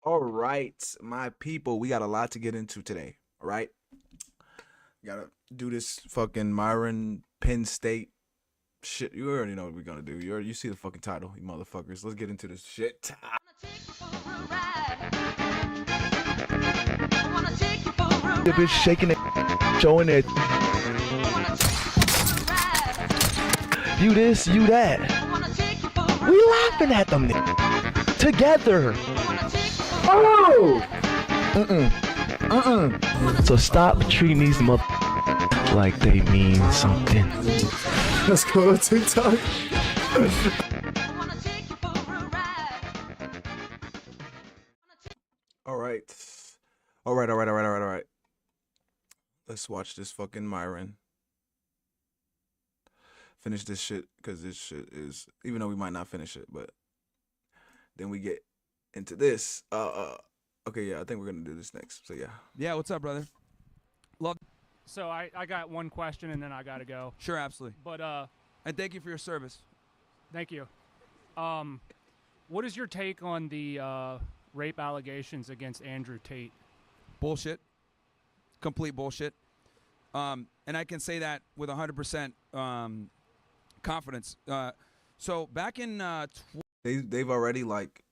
All right, my people, we got a lot to get into today. All right, gotta do this fucking Myron Penn State shit. You already know what we're gonna do. You see the fucking title, you motherfuckers. Let's get into this shit. The bitch shaking it, showing it. You this, you that. We laughing at them together. Oh, So stop treating these mother like they mean something. let's go to TikTok. All right, all right. Let's watch this fucking Myron. Finish this shit because this shit is, even though we might not finish it, but then we get into this. Okay, yeah, I think we're gonna do this next. So yeah. Yeah, what's up, brother? So I got one question and then I gotta go. Sure, absolutely. But And thank you for your service. thank you. What is your take on the rape allegations against Andrew Tate? Bullshit. Complete bullshit. And I can say that with 100% confidence. So back in They've already like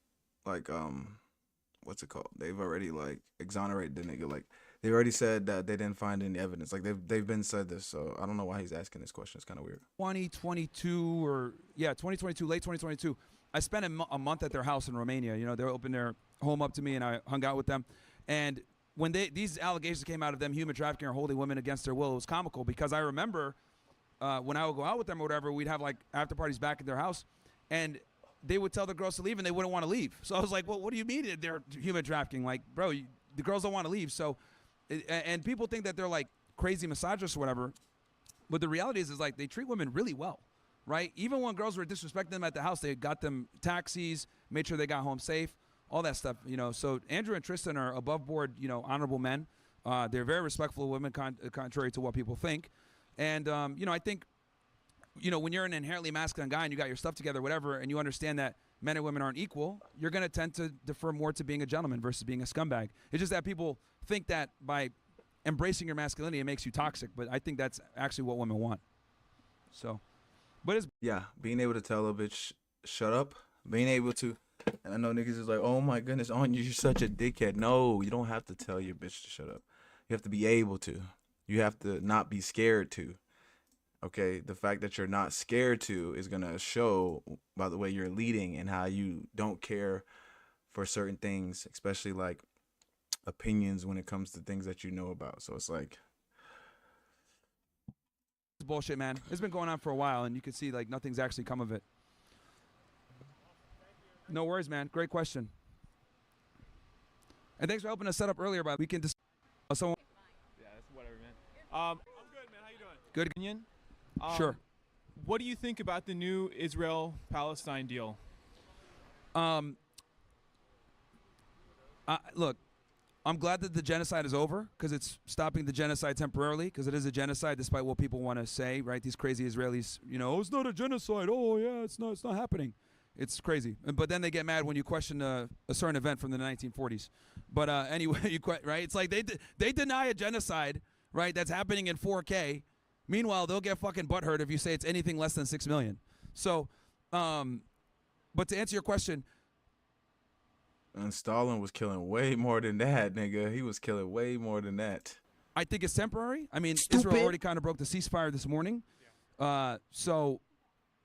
what's it called? They've already like exonerated the nigga. Like they already said that they didn't find any evidence. Like they've been said this. So I don't know why he's asking this question. It's kind of weird. 2022 or 2022, late 2022, I spent a month at their house in Romania. You know, they opened their home up to me and I hung out with them. And when these allegations came out of them human trafficking or holding women against their will, it was comical because I remember when I would go out with them or whatever, we'd have like after parties back at their house, and they would tell the girls to leave and they wouldn't want to leave. So I was like, well, what do you mean they're human trafficking? Like, bro, the girls don't want to leave. So, and people think that they're like crazy misogynists or whatever, but the reality is like they treat women really well, right? Even when girls were disrespecting them at the house, they got them taxis, made sure they got home safe, all that stuff, you know. So Andrew and Tristan are above board, you know, honorable men. They're very respectful of women, contrary to what people think. And, you know, I think, you know, when you're an inherently masculine guy and you got your stuff together, whatever, and you understand that men and women aren't equal, you're going to tend to defer more to being a gentleman versus being a scumbag. It's just that people think that by embracing your masculinity, it makes you toxic. But I think that's actually what women want. So, but it's Yeah, being able to tell a bitch shut up, being able to, and I know niggas is like, oh my goodness, on you, you're such a dickhead. No, you don't have to tell your bitch to shut up. You have to be able to. You have to not be scared to. Okay, the fact that you're not scared to is gonna show by the way you're leading and how you don't care for certain things, especially like opinions when it comes to things that you know about. So it's like, bullshit, man. It's been going on for a while, and you can see like nothing's actually come of it. No worries, man. Great question. And thanks for helping us set up earlier. But we can just someone Yeah, that's whatever, man. I'm good, man. How you doing? good. Opinion? Sure. What do you think about the new Israel-Palestine deal? Look, I'm glad that the genocide is over because it's stopping the genocide temporarily because it is a genocide despite what people want to say, right? These crazy Israelis, you know, oh, it's not a genocide. Oh, yeah, it's not happening. It's crazy. But then they get mad when you question a certain event from the 1940s. But anyway, right? It's like they deny a genocide, right, that's happening in 4K. Meanwhile, they'll get fucking butthurt if you say it's anything less than 6 million. So, but to answer your question, and Stalin was killing way more than that, nigga. He was killing way more than that. I think it's temporary. I mean, Stupid. Israel already kind of broke the ceasefire this morning. So,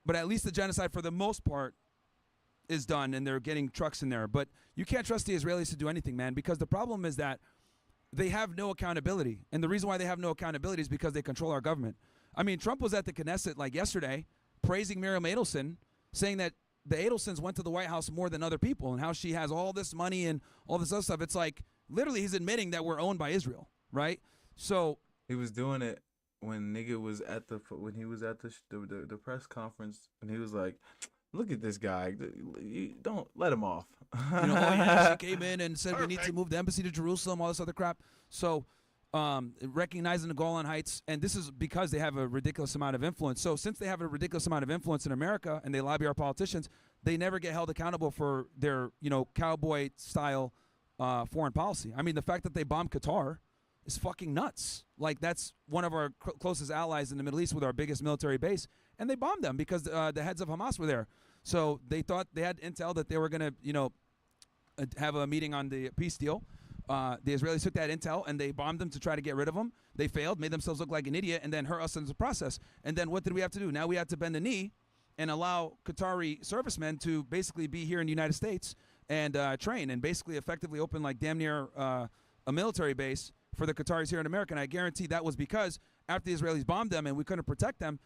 but at least the genocide for the most part is done and they're getting trucks in there. But you can't trust the Israelis to do anything, man, because the problem is that they have no accountability. And the reason why they have no accountability is because they control our government. I mean, Trump was at the Knesset like yesterday praising Miriam Adelson, saying that the Adelsons went to the White House more than other people and how she has all this money and all this other stuff. It's like literally he's admitting that we're owned by Israel, right? So He was doing it when nigga was at the the press conference, and he was like, "Look at this guy. You don't let him off." you know, oh yeah, she came in and said we need to move the embassy to Jerusalem, all this other crap. So recognizing the Golan Heights, and this is because they have a ridiculous amount of influence. So since they have a ridiculous amount of influence in America and they lobby our politicians, they never get held accountable for their, you know, cowboy style foreign policy. I mean, the fact that they bombed Qatar is fucking nuts. Like, that's one of our closest allies in the Middle East with our biggest military base, and they bombed them because the heads of Hamas were there. So they thought they had intel that they were going to, have a meeting on the peace deal. The Israelis took that intel and they bombed them to try to get rid of them. They failed, made themselves look like an idiot, and then hurt us in the process. And then what did we have to do? Now we had to bend the knee and allow Qatari servicemen to basically be here in the United States and train and basically effectively open like damn near a military base for the Qataris here in America. And I guarantee that was because after the Israelis bombed them and we couldn't protect them,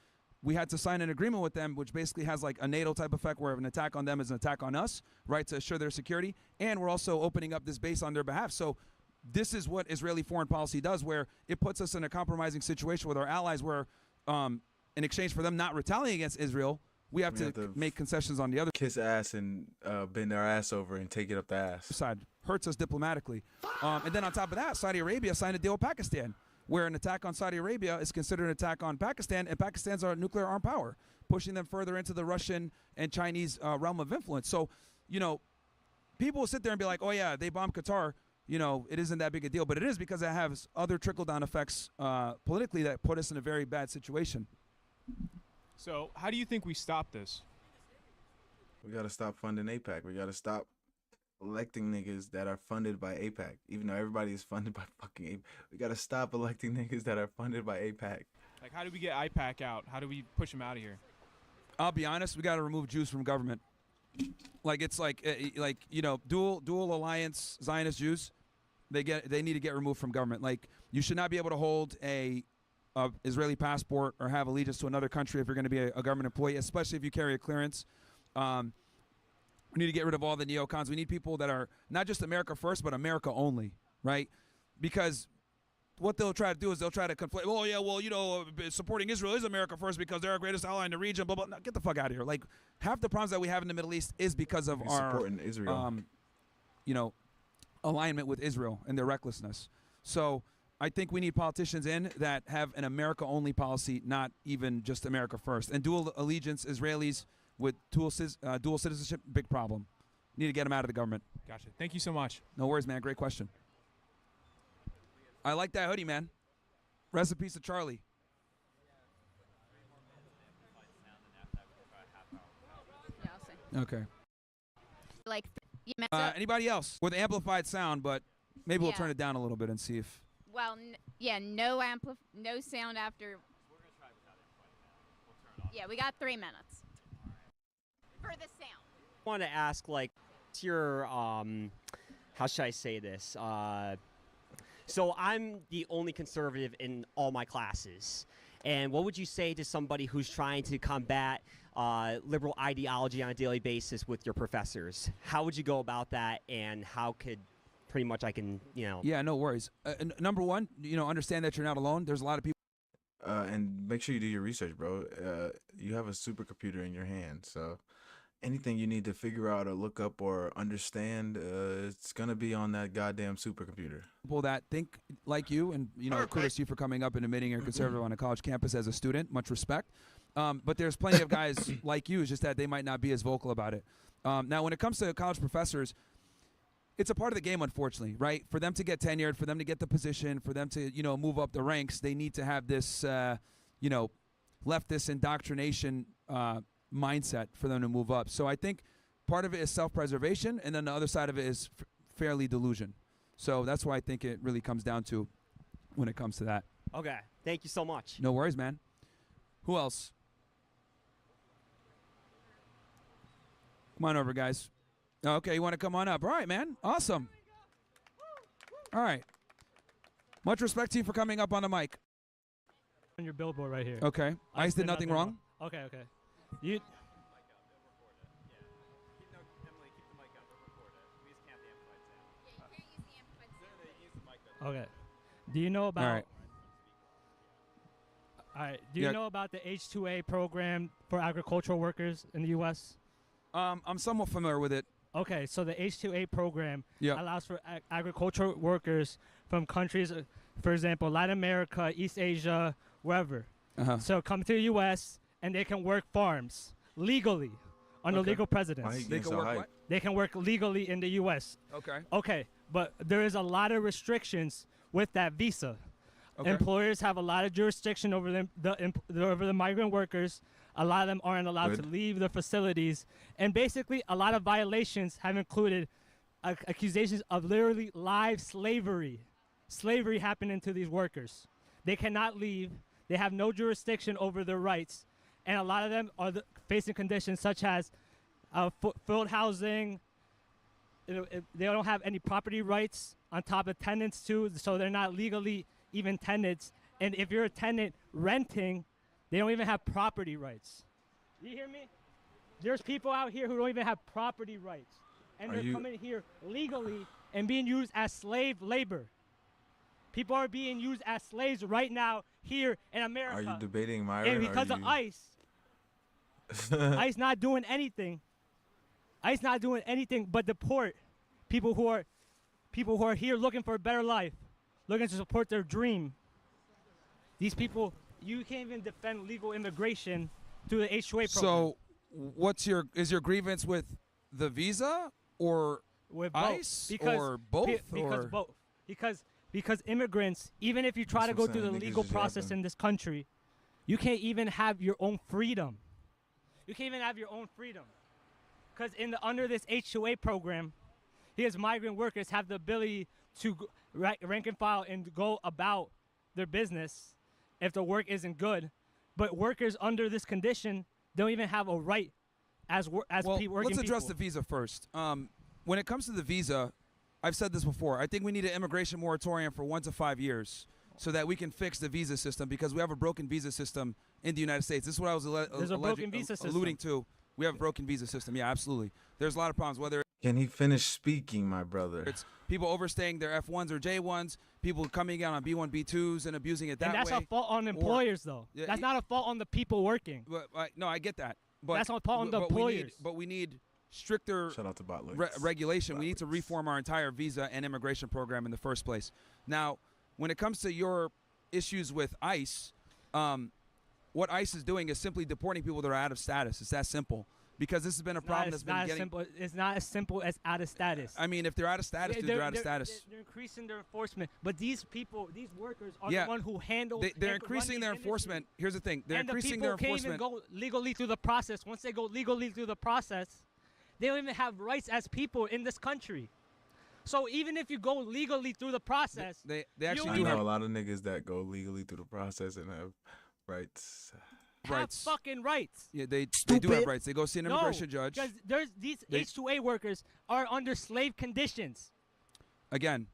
we had to sign an agreement with them, which basically has like a NATO type effect where an attack on them is an attack on us, right, to assure their security. And we're also opening up this base on their behalf. So this is what Israeli foreign policy does, where it puts us in a compromising situation with our allies where in exchange for them not retaliating against Israel, we have to make concessions on the other kiss ass and bend their ass over and take it up the ass. side. Hurts us diplomatically. And then on top of that, Saudi Arabia signed a deal with Pakistan, where an attack on Saudi Arabia is considered an attack on Pakistan, and Pakistan's our nuclear armed power, pushing them further into the Russian and Chinese realm of influence. So, people will sit there and be like, oh, yeah, they bombed Qatar. It isn't that big a deal. But it is, because it has other trickle-down effects politically that put us in a very bad situation. So how do you think we stop this? We got to stop funding AIPAC. We got to stop electing niggas that are funded by AIPAC, even though everybody is funded by fucking AIPAC. We got to stop electing niggas that are funded by AIPAC. Like, how do we get IPAC out? How do we push them out of here? I'll be honest, we got to remove Jews from government. Like, it's like dual alliance Zionist Jews, they need to get removed from government. Like, you should not be able to hold a Israeli passport or have allegiance to another country if you're going to be a government employee, especially if you carry a clearance. We need to get rid of all the neocons. We need people that are not just America first, but America only, right? Because what they'll try to do is they'll try to conflate, oh, yeah, well, supporting Israel is America first because they're our greatest ally in the region, blah, blah. No, get the fuck out of here. Like, half the problems that we have in the Middle East is because of our supporting Israel. Alignment with Israel and their recklessness. So I think we need politicians in that have an America-only policy, not even just America first. And dual allegiance Israelis with dual citizenship, big problem. Need to get them out of the government. Gotcha. Thank you so much. No worries, man. Great question. I like that hoodie, man. Recipes to Charlie. Yeah, I'll say. Okay. Like, you messed up. Anybody else with amplified sound, but maybe we'll Yeah. turn it down a little bit and see if. Well, no sound after. We're gonna try without it. We'll turn it off. Yeah, we got 3 minutes for the sound. I want to ask, like, what's your how should I say this? So I'm the only conservative in all my classes. And what would you say to somebody who's trying to combat liberal ideology on a daily basis with your professors? How would you go about that, and how could pretty much I can, Yeah, no worries. Number one, understand that you're not alone. There's a lot of people. And make sure you do your research, bro. You have a supercomputer in your hand, so anything you need to figure out or look up or understand, it's gonna be on that goddamn supercomputer. People that think like you, and kudos to you for coming up and admitting you're conservative on a college campus as a student. Much respect. But there's plenty of guys like you. It's just that they might not be as vocal about it. Now, when it comes to college professors, it's a part of the game, unfortunately, right? For them to get tenured, for them to get the position, for them to move up the ranks, they need to have this leftist indoctrination mindset for them to move up. So I think part of it is self-preservation, and then the other side of it is fairly delusion. So that's why I think it really comes down to when it comes to that. Okay. Thank you so much. No worries, man. Who else? Come on over, guys. Okay, you want to come on up? All right, man. Awesome. All right. Much respect to you for coming up on the mic. On your billboard right here. Okay. ICE did nothing wrong? Okay. You. Okay. Do you know about? All right. All right. Do you know about the H-2A program for agricultural workers in the U.S.? I'm somewhat familiar with it. Okay, so the H-2A program Yep. allows for agricultural workers from countries, for example, Latin America, East Asia, wherever. Uh-huh. So come to the U.S. and they can work farms legally under Okay. legal precedence. They can work what? They can work legally in the U.S. Okay. Okay, but there is a lot of restrictions with that visa. Okay. Employers have a lot of jurisdiction over them, over the migrant workers. A lot of them aren't allowed to Good. leave the facilities, and basically, a lot of violations have included accusations of literally live slavery. Slavery happening to these workers. They cannot leave. They have no jurisdiction over their rights, and a lot of them are facing conditions such as field housing. They don't have any property rights on top of tenants too, so they're not legally even tenants. And if you're a tenant renting, they don't even have property rights. You hear me? There's people out here who don't even have property rights, and they're coming here legally and being used as slave labor. People are being used as slaves right now here in America. Are you debating Myron? And because of ICE, ICE not doing anything. ICE not doing anything but deport people who are here looking for a better life, looking to support their dream. These people, you can't even defend legal immigration through the H-2A program. So, is your grievance with the visa or with ICE or both? Because both. Because immigrants, even if you try That's to what go I'm through the saying, niggas legal just process yapping. in this country, you can't even have your own freedom. You can't even have your own freedom. Because under this H-2A program, here's migrant workers have the ability to rank and file and go about their business if the work isn't good. But workers under this condition don't even have a right as working people. Let's address the visa first. When it comes to the visa, I've said this before. I think we need an immigration moratorium for 1 to 5 years so that we can fix the visa system, because we have a broken visa system in the United States. This is what I was alluding to. We have a broken visa system. Yeah, absolutely. There's a lot of problems, whether Can he finish speaking, my brother? it's people overstaying their F1s or J1s, people coming out on B1, B2s and abusing it that and that's way. a fault on employers, though. Yeah, That's not a fault on the people working. No, I get that. But That's not fault on the employers. But we need stricter Shout out to Botler. regulation. We need to reform our entire visa and immigration program in the first place. Now, when it comes to your issues with ICE, what ICE is doing is simply deporting people that are out of status. It's that simple. Because this has been a problem that's been getting. It's not as simple as out of status. I mean, if they're out of status, they're out of status. They're increasing their enforcement, but these people, these workers, are Yeah. the one who handle. They're increasing their enforcement. Here's the thing: they're and increasing the their people enforcement. can't even go legally through the process. Once they go legally through the process, they don't even have rights as people in this country. So even if you go legally through the process, They actually I do know have a lot of niggas that go legally through the process and have rights. rights. have fucking rights. Yeah, they do have rights. They go see an immigration judge. Because these H-2A workers are under slave conditions. Again,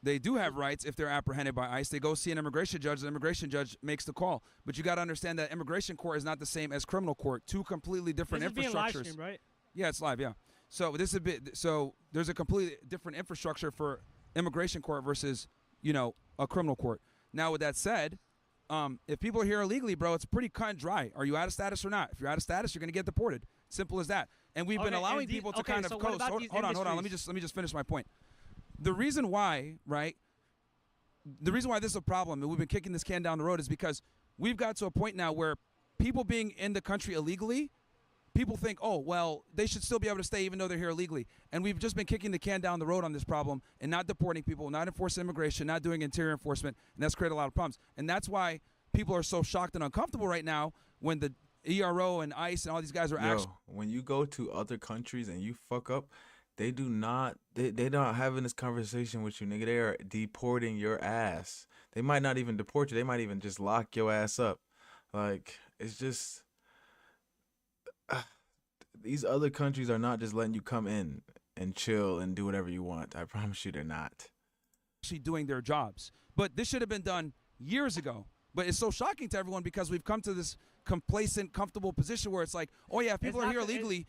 they do have rights if they're apprehended by ICE. They go see an immigration judge. The immigration judge makes the call. But you got to understand that immigration court is not the same as criminal court. Two completely different This is being live infrastructures. streamed, right? Yeah, it's live. Yeah. So this is a bit. So there's a completely different infrastructure for immigration court versus, a criminal court. Now, with that said, if people are here illegally, bro, it's pretty cut and dry. Are you out of status or not? If you're out of status, you're going to get deported. Simple as that. And we've been allowing people to kind of coast. Hold on. Let me just finish my point. The reason why, right? The reason why this is a problem, and we've been kicking this can down the road, is because we've got to a point now where people being in the country illegally, people think, oh, well, they should still be able to stay even though they're here illegally. And we've just been kicking the can down the road on this problem and not deporting people, not enforcing immigration, not doing interior enforcement, and that's created a lot of problems. And that's why people are so shocked and uncomfortable right now when the ERO and ICE and all these guys are actually. When you go to other countries and you fuck up, they're not having this conversation with you, nigga. They are deporting your ass. They might not even deport you. They might even just lock your ass up. Like, it's just... these other countries are not just letting you come in and chill and do whatever you want. I promise you they're not. Actually doing their jobs. But this should have been done years ago. But it's so shocking to everyone because we've come to this complacent, comfortable position where it's like, oh yeah, if people are here illegally,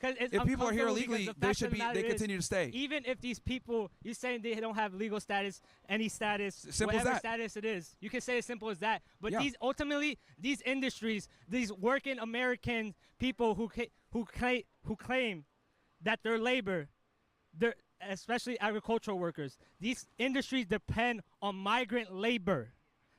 they continue to stay. Even if these people, you're saying they don't have legal status, any status, Simple as whatever that. status it is, you can say as simple as that. But Yeah. these industries, these working American people who claim that their labor, especially agricultural workers, these industries depend on migrant labor.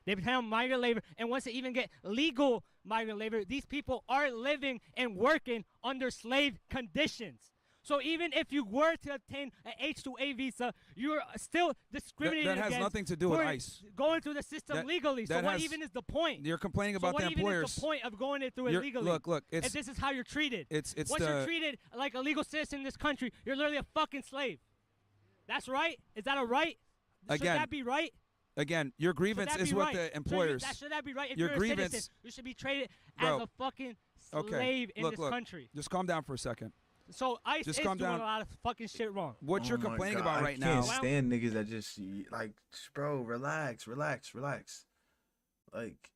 They depend on migrant labor, and once they even get legal migrant labor, these people are living and working under slave conditions. So even if you were to obtain an H-2A visa, you're still discriminated That has against nothing to do with for ICE. going through the system That- legally. So that what has- even is the point? You're complaining So about what the even is employers. the point of going it through You're- illegally? Look, if it's this is how you're treated. it's Once you're the treated like a legal citizen in this country, you're literally a fucking slave. That's right? Is that a right? Should Again, that be right? again, your Should grievance that is be with right? the employers. Should that be right? If Your you're a grievance- citizen, you should be treated Bro, as a fucking okay, slave in look, this country. Just calm down for a second. So ICE just is calm doing down. a lot of fucking shit wrong. What you're Oh my complaining God, about right I now. can't stand niggas that just like, bro, relax. Like,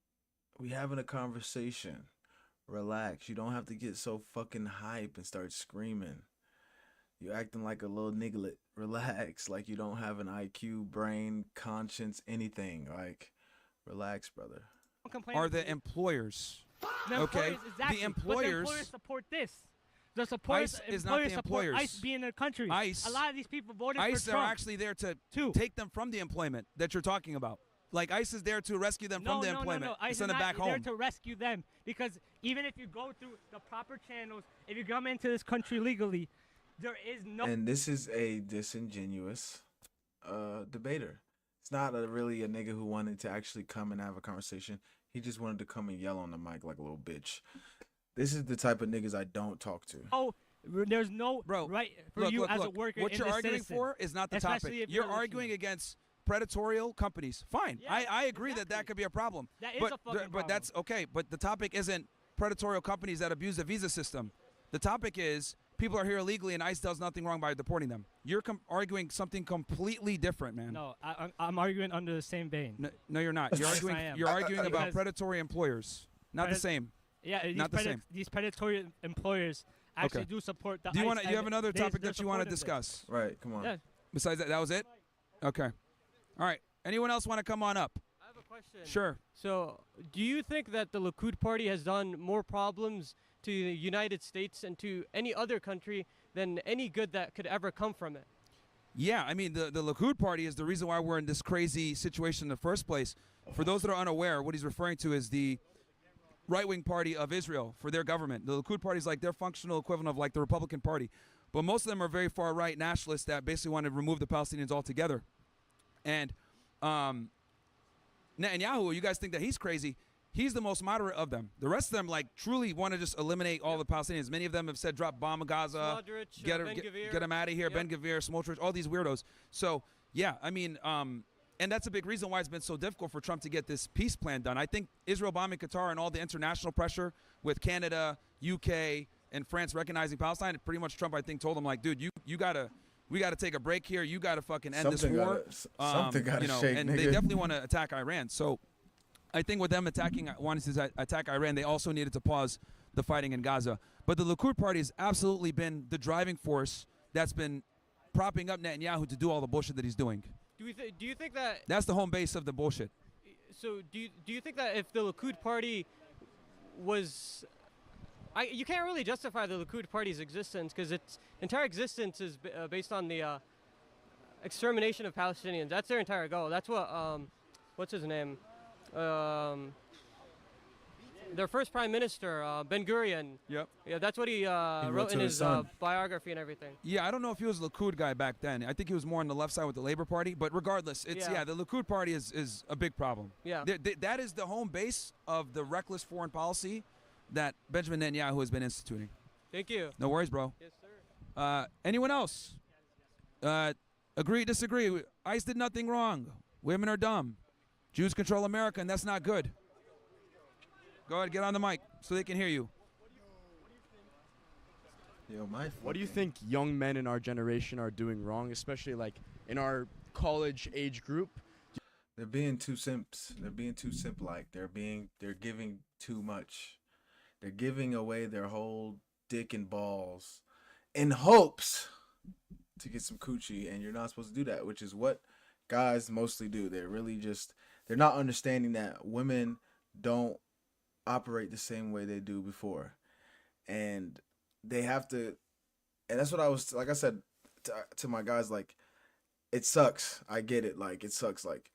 we having a conversation. Relax. You don't have to get so fucking hype and start screaming. You acting like a little niglet. Relax. Like you don't have an IQ, brain, conscience, anything. Like, relax, brother. I'm complaining Are the employers? The okay, employers, exactly. the But employers. the employers support this. The supporters, ICE is not the support employers. ICE being in the country. ICE- A lot of these people voted ICE for are Trump. actually there to too. take them from the employment that you're talking about. Like ICE is there to rescue them from the employment No. ICE send is them not back there home. to rescue them, because even if you go through the proper channels, if you come into this country legally, there is no. And this is a disingenuous debater. It's not really a nigga who wanted to actually come and have a conversation. He just wanted to come and yell on the mic like a little bitch. This is the type of niggas I don't talk to. Oh, there's no right for look, you look, as a look. worker. What and you're a arguing citizen. for is not the Especially topic. if You're Latino. arguing against predatorial companies. Fine, Yeah, I agree that could be a problem. That is but a fucking but that's okay. But the topic isn't predatorial companies that abuse the visa system. The topic is people are here illegally and ICE does nothing wrong by deporting them. You're arguing something completely different, man. No, I'm arguing under the same vein. No, you're not. You're Yes, arguing. I am. You're arguing about Because- predatory employers. Not the same. Yeah, not the same. these predatory employers actually Okay. do support the Do you ICE want to? You and have another they're topic that you want to supporting this. discuss? Right. Come on. Yeah. Besides that was it. Okay. All right. Anyone else want to come on up? I have a question. Sure. So, do you think that the Likud party has done more problems to the United States and to any other country than any good that could ever come from it? Yeah, I mean, the Likud party is the reason why we're in this crazy situation in the first place. For those that are unaware, what he's referring to is the right-wing party of Israel for their government. The Likud party is like their functional equivalent of like the Republican Party. But most of them are very far-right nationalists that basically want to remove the Palestinians altogether. And Netanyahu, you guys think that he's crazy. He's the most moderate of them. The rest of them, like, truly want to just eliminate all the Palestinians. Many of them have said, drop bomb in Gaza, Smotrich, get Ben-Gvir. them out of here, Yep. Ben Gavir, Smotrich, all these weirdos. So, yeah, I mean, and that's a big reason why it's been so difficult for Trump to get this peace plan done. I think Israel bombing Qatar and all the international pressure with Canada, UK, and France recognizing Palestine, pretty much Trump, I think, told them, like, dude, we got to take a break here. You got to fucking end this war. Something got to shake, and nigga. they definitely want to attack Iran. So I think with them wanting to attack Iran, they also needed to pause the fighting in Gaza. But the Likud party has absolutely been the driving force that's been propping up Netanyahu to do all the bullshit that he's doing. Do you think that? That's the home base of the bullshit. So do you think that if the Likud party was, you can't really justify the Likud party's existence because its entire existence is based on the extermination of Palestinians. That's their entire goal. That's what what's his name? Their first prime minister, Ben Gurion. Yep. Yeah, that's what he wrote in to his his son. biography and everything. Yeah, I don't know if he was a Likud guy back then. I think he was more on the left side with the Labor Party. But regardless, the Likud party is a big problem. Yeah. That is the home base of the reckless foreign policy that Benjamin Netanyahu has been instituting. Thank you. No worries, bro. Yes, sir. Anyone else? Agree, disagree? ICE did nothing wrong. Women are dumb. Jews control America, and that's not good. Go ahead, get on the mic so they can hear you. Yo, What do you think young men in our generation are doing wrong, especially like in our college age group? They're being too simps. They're being too simp-like. They're giving too much. They're giving away their whole dick and balls in hopes to get some coochie, and you're not supposed to do that, which is what guys mostly do. They're not understanding that women don't operate the same way they do before, and they have to. And that's what I was, like I said to my guys, like, it sucks. I get it. Like, it sucks. Like,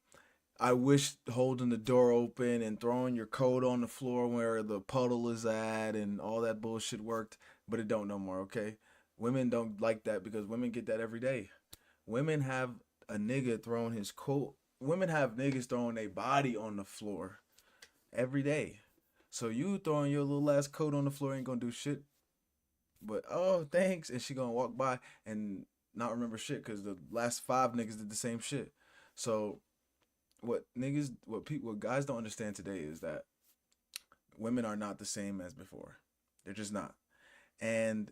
I wish holding the door open and throwing your coat on the floor where the puddle is at and all that bullshit worked, but it don't no more. Okay, women don't like that because women get that every day. Women have a nigga throwing his coat. Women have niggas throwing their body on the floor every day. So you throwing your little ass coat on the floor ain't gonna do shit. But oh, thanks, and she gonna walk by and not remember shit because the last 5 niggas did the same shit. So what guys don't understand today is that women are not the same as before. They're just not. And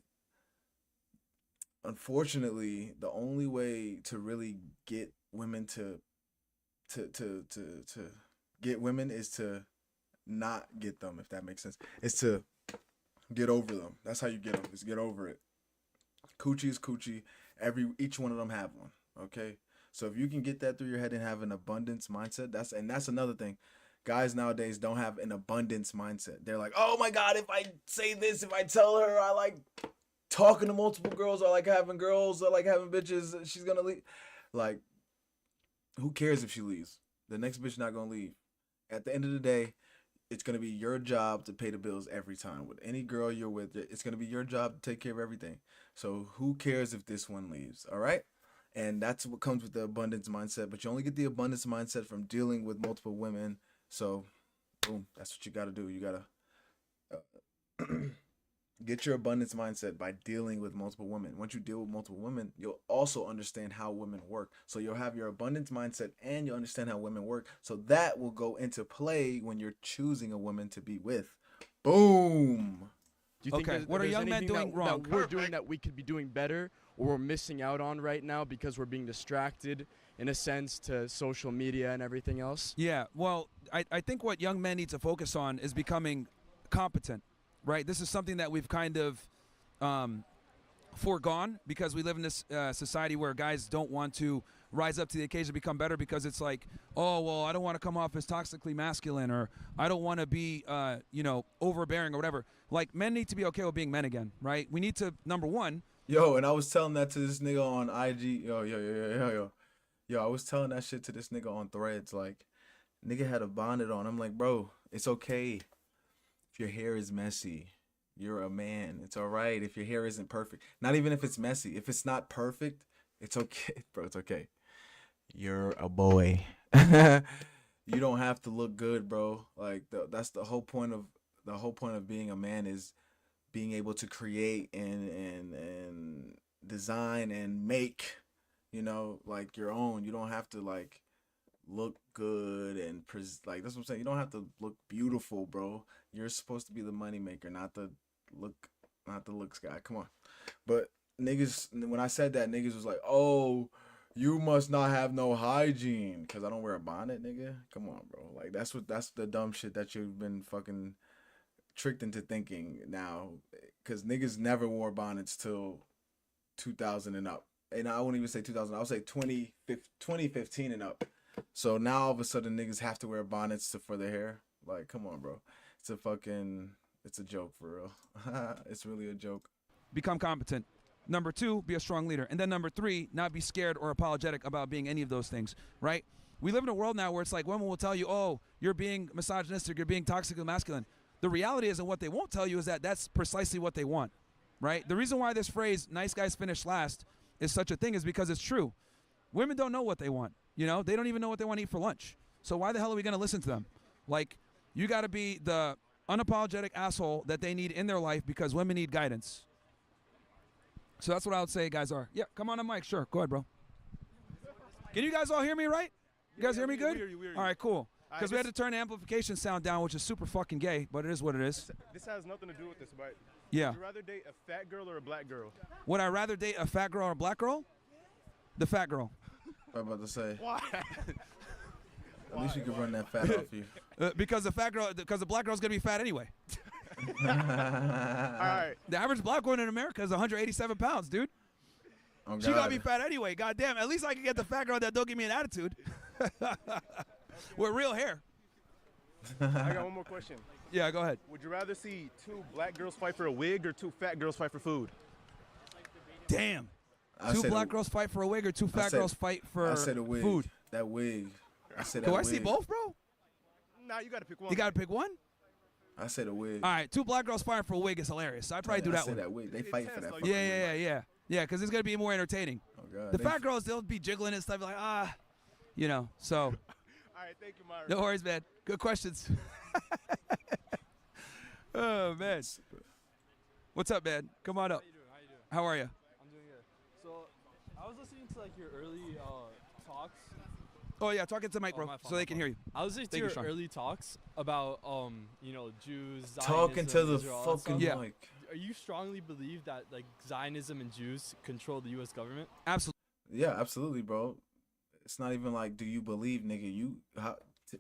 unfortunately, the only way to really get women to get women is to not get them, if that makes sense. It's to get over them. That's how you get them. Is get over it. Coochie is coochie. Each one of them have one. Okay. So if you can get that through your head and have an abundance mindset, that's another thing. Guys nowadays don't have an abundance mindset. They're like, oh my God, if I say this, if I tell her I like talking to multiple girls, I like having girls, I like having bitches, she's gonna leave. Like, who cares if she leaves? The next bitch not gonna leave. At the end of the day, it's gonna be your job to pay the bills every time. With any girl you're with, it's gonna be your job to take care of everything. So who cares if this one leaves? All right? And that's what comes with the abundance mindset. But you only get the abundance mindset from dealing with multiple women. So, boom, that's what you got to do. You got to get your abundance mindset by dealing with multiple women. Once you deal with multiple women, you'll also understand how women work. So you'll have your abundance mindset and you'll understand how women work. So that will go into play when you're choosing a woman to be with. Boom. Do you think Okay, what are young men doing wrong? that we're doing that we could be doing better, or we're missing out on right now because we're being distracted, in a sense, to social media and everything else? Yeah, well, I think what young men need to focus on is becoming competent, right? This is something that we've kind of foregone because we live in this society where guys don't want to rise up to the occasion to become better because it's like, oh, well, I don't want to come off as toxically masculine, or I don't want to be, overbearing or whatever. Like, men need to be okay with being men again, right? We need to, number one. Yo, and I was telling that to this nigga on IG. Yo, I was telling that shit to this nigga on Threads. Like, nigga had a bonnet on. I'm like, bro, it's okay if your hair is messy. You're a man. It's all right if your hair isn't perfect. Not even if it's messy. If it's not perfect, it's okay, bro. It's okay. You're a boy. You don't have to look good, bro. Like, that's the whole point of being a man, is being able to create and design and make, like, your own. You don't have to like look good and like, that's what I'm saying. You don't have to look beautiful, bro. You're supposed to be the money maker, not the looks guy. Come on. But niggas, when I said that, niggas was like, oh, you must not have no hygiene because I don't wear a bonnet, nigga. Come on, bro. Like, that's the dumb shit that you've been fucking tricked into thinking now, because niggas never wore bonnets till 2000 and up. And I won't even say 2000, I'll say 2015 and up. So now all of a sudden niggas have to wear bonnets for their hair. Like, come on, bro. It's a joke, for real. It's really a joke. Become competent. Number 2, be a strong leader. And then number 3, not be scared or apologetic about being any of those things, right? We live in a world now where it's like women will tell you, oh, you're being misogynistic, you're being toxically masculine. The reality is, and what they won't tell you, is that that's precisely what they want, right? The reason why this phrase, nice guys finish last, is such a thing is because it's true. Women don't know what they want, They don't even know what they want to eat for lunch. So why the hell are we going to listen to them? Like, you got to be the unapologetic asshole that they need in their life because women need guidance. So that's what I would say guys are. Yeah, come on the mic. Sure. Go ahead, bro. Can you guys all hear me right? You guys hear me good? We hear you. All right, cool. Because we had to turn the amplification sound down, which is super fucking gay, but it is what it is. This has nothing to do with this, but yeah. Would you rather date a fat girl or a black girl? Would I rather date a fat girl or a black girl? The fat girl. I'm about to say. Why? At least you can run that fat off you. Because the black girl's gonna be fat anyway. All right. The average black woman in America is 187 pounds, dude. Oh, she gotta be fat anyway. Goddamn. At least I can get the fat girl that don't give me an attitude. With real hair. I got one more question. Yeah, go ahead. Would you rather see 2 black girls fight for a wig or 2 fat girls fight for food? Damn. 2 black girls fight for a wig or 2 fat girls fight for I said a wig. food? That wig. I said that Do I wig. see both, bro? Nah, you gotta pick one. You gotta pick one? I say the wig. All right, 2 black girls fighting for a wig is hilarious. So I'd probably do I that say one. that wig. They fight for that. fucking Yeah, wig. yeah, because it's gonna be more entertaining. Oh god. The fat girls, they'll be jiggling and stuff like you know. So. All right, thank you, Myron. No worries, man. Good questions. Oh man. What's up, man? Come on up. How you doing? How are you? I'm doing good. So, I was listening to like your early talks. Oh yeah, talking to the mic, bro, my fault, so they can hear you. I was listening to Thank you, your Sean. early talks about you know, Jews, Talking to Zionism, the Israel, all that fucking stuff. mic. Are you strongly believe that like Zionism and Jews control the U.S. government? Absolutely. Yeah, absolutely, bro. It's not even like, do you believe, nigga? You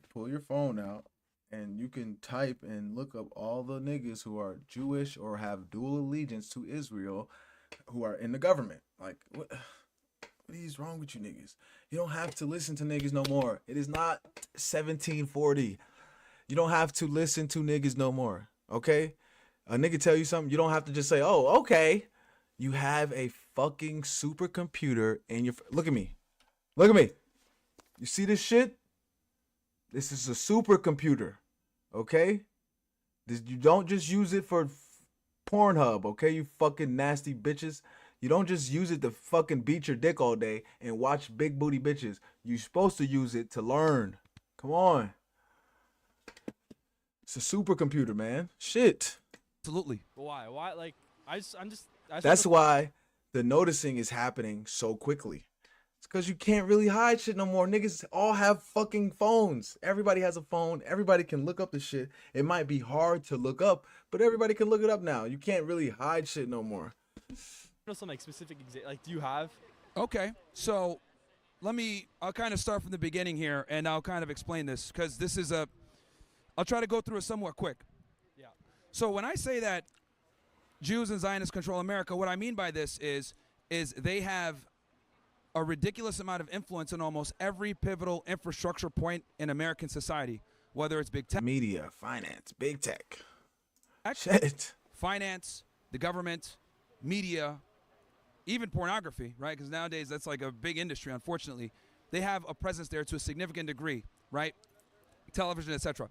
pull your phone out and you can type and look up all the niggas who are Jewish or have dual allegiance to Israel who are in the government. Like, what is wrong with you niggas? You don't have to listen to niggas no more. It is not 1740. You don't have to listen to niggas no more, okay? A nigga tell you something, you don't have to just say, oh, okay. You have a fucking supercomputer in your... Look at me. Look at me. You see this shit? This is a supercomputer, okay? You don't just use it for Pornhub, okay? You fucking nasty bitches. You don't just use it to fucking beat your dick all day and watch big booty bitches. You're supposed to use it to learn. Come on. It's a supercomputer, man. Shit. Absolutely. But why? Why? Like, That's why the noticing is happening so quickly. It's because you can't really hide shit no more. Niggas all have fucking phones. Everybody has a phone. Everybody can look up the shit. It might be hard to look up, but everybody can look it up now. You can't really hide shit no more. Some like specific like, do you have? Okay, so I'll kind of start from the beginning here, and I'll kind of explain this because this is I'll try to go through it somewhat quick. Yeah. So when I say that Jews and Zionists control America, what I mean by this is they have a ridiculous amount of influence in almost every pivotal infrastructure point in American society, whether it's big tech, media, finance, big tech, shit, finance, the government, media, even pornography, right? Because nowadays that's like a big industry, unfortunately. They have a presence there to a significant degree, right? Television, etc.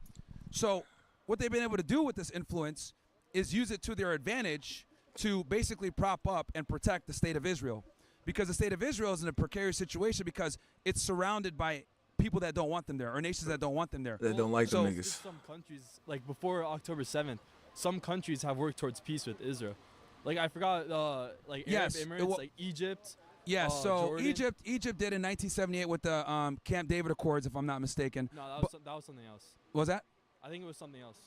So what they've been able to do with this influence is use it to their advantage to basically prop up and protect the state of Israel. Because the state of Israel is in a precarious situation because it's surrounded by people that don't want them there, or nations that don't want them there. That don't like them niggas. Some countries, like before October 7th, some countries have worked towards peace with Israel. Like I forgot, like Arab Emirates, like Egypt. Yeah, so Jordan. Egypt did in 1978 with the Camp David Accords, if I'm not mistaken. No, that was something else. Was that? I think it was something else.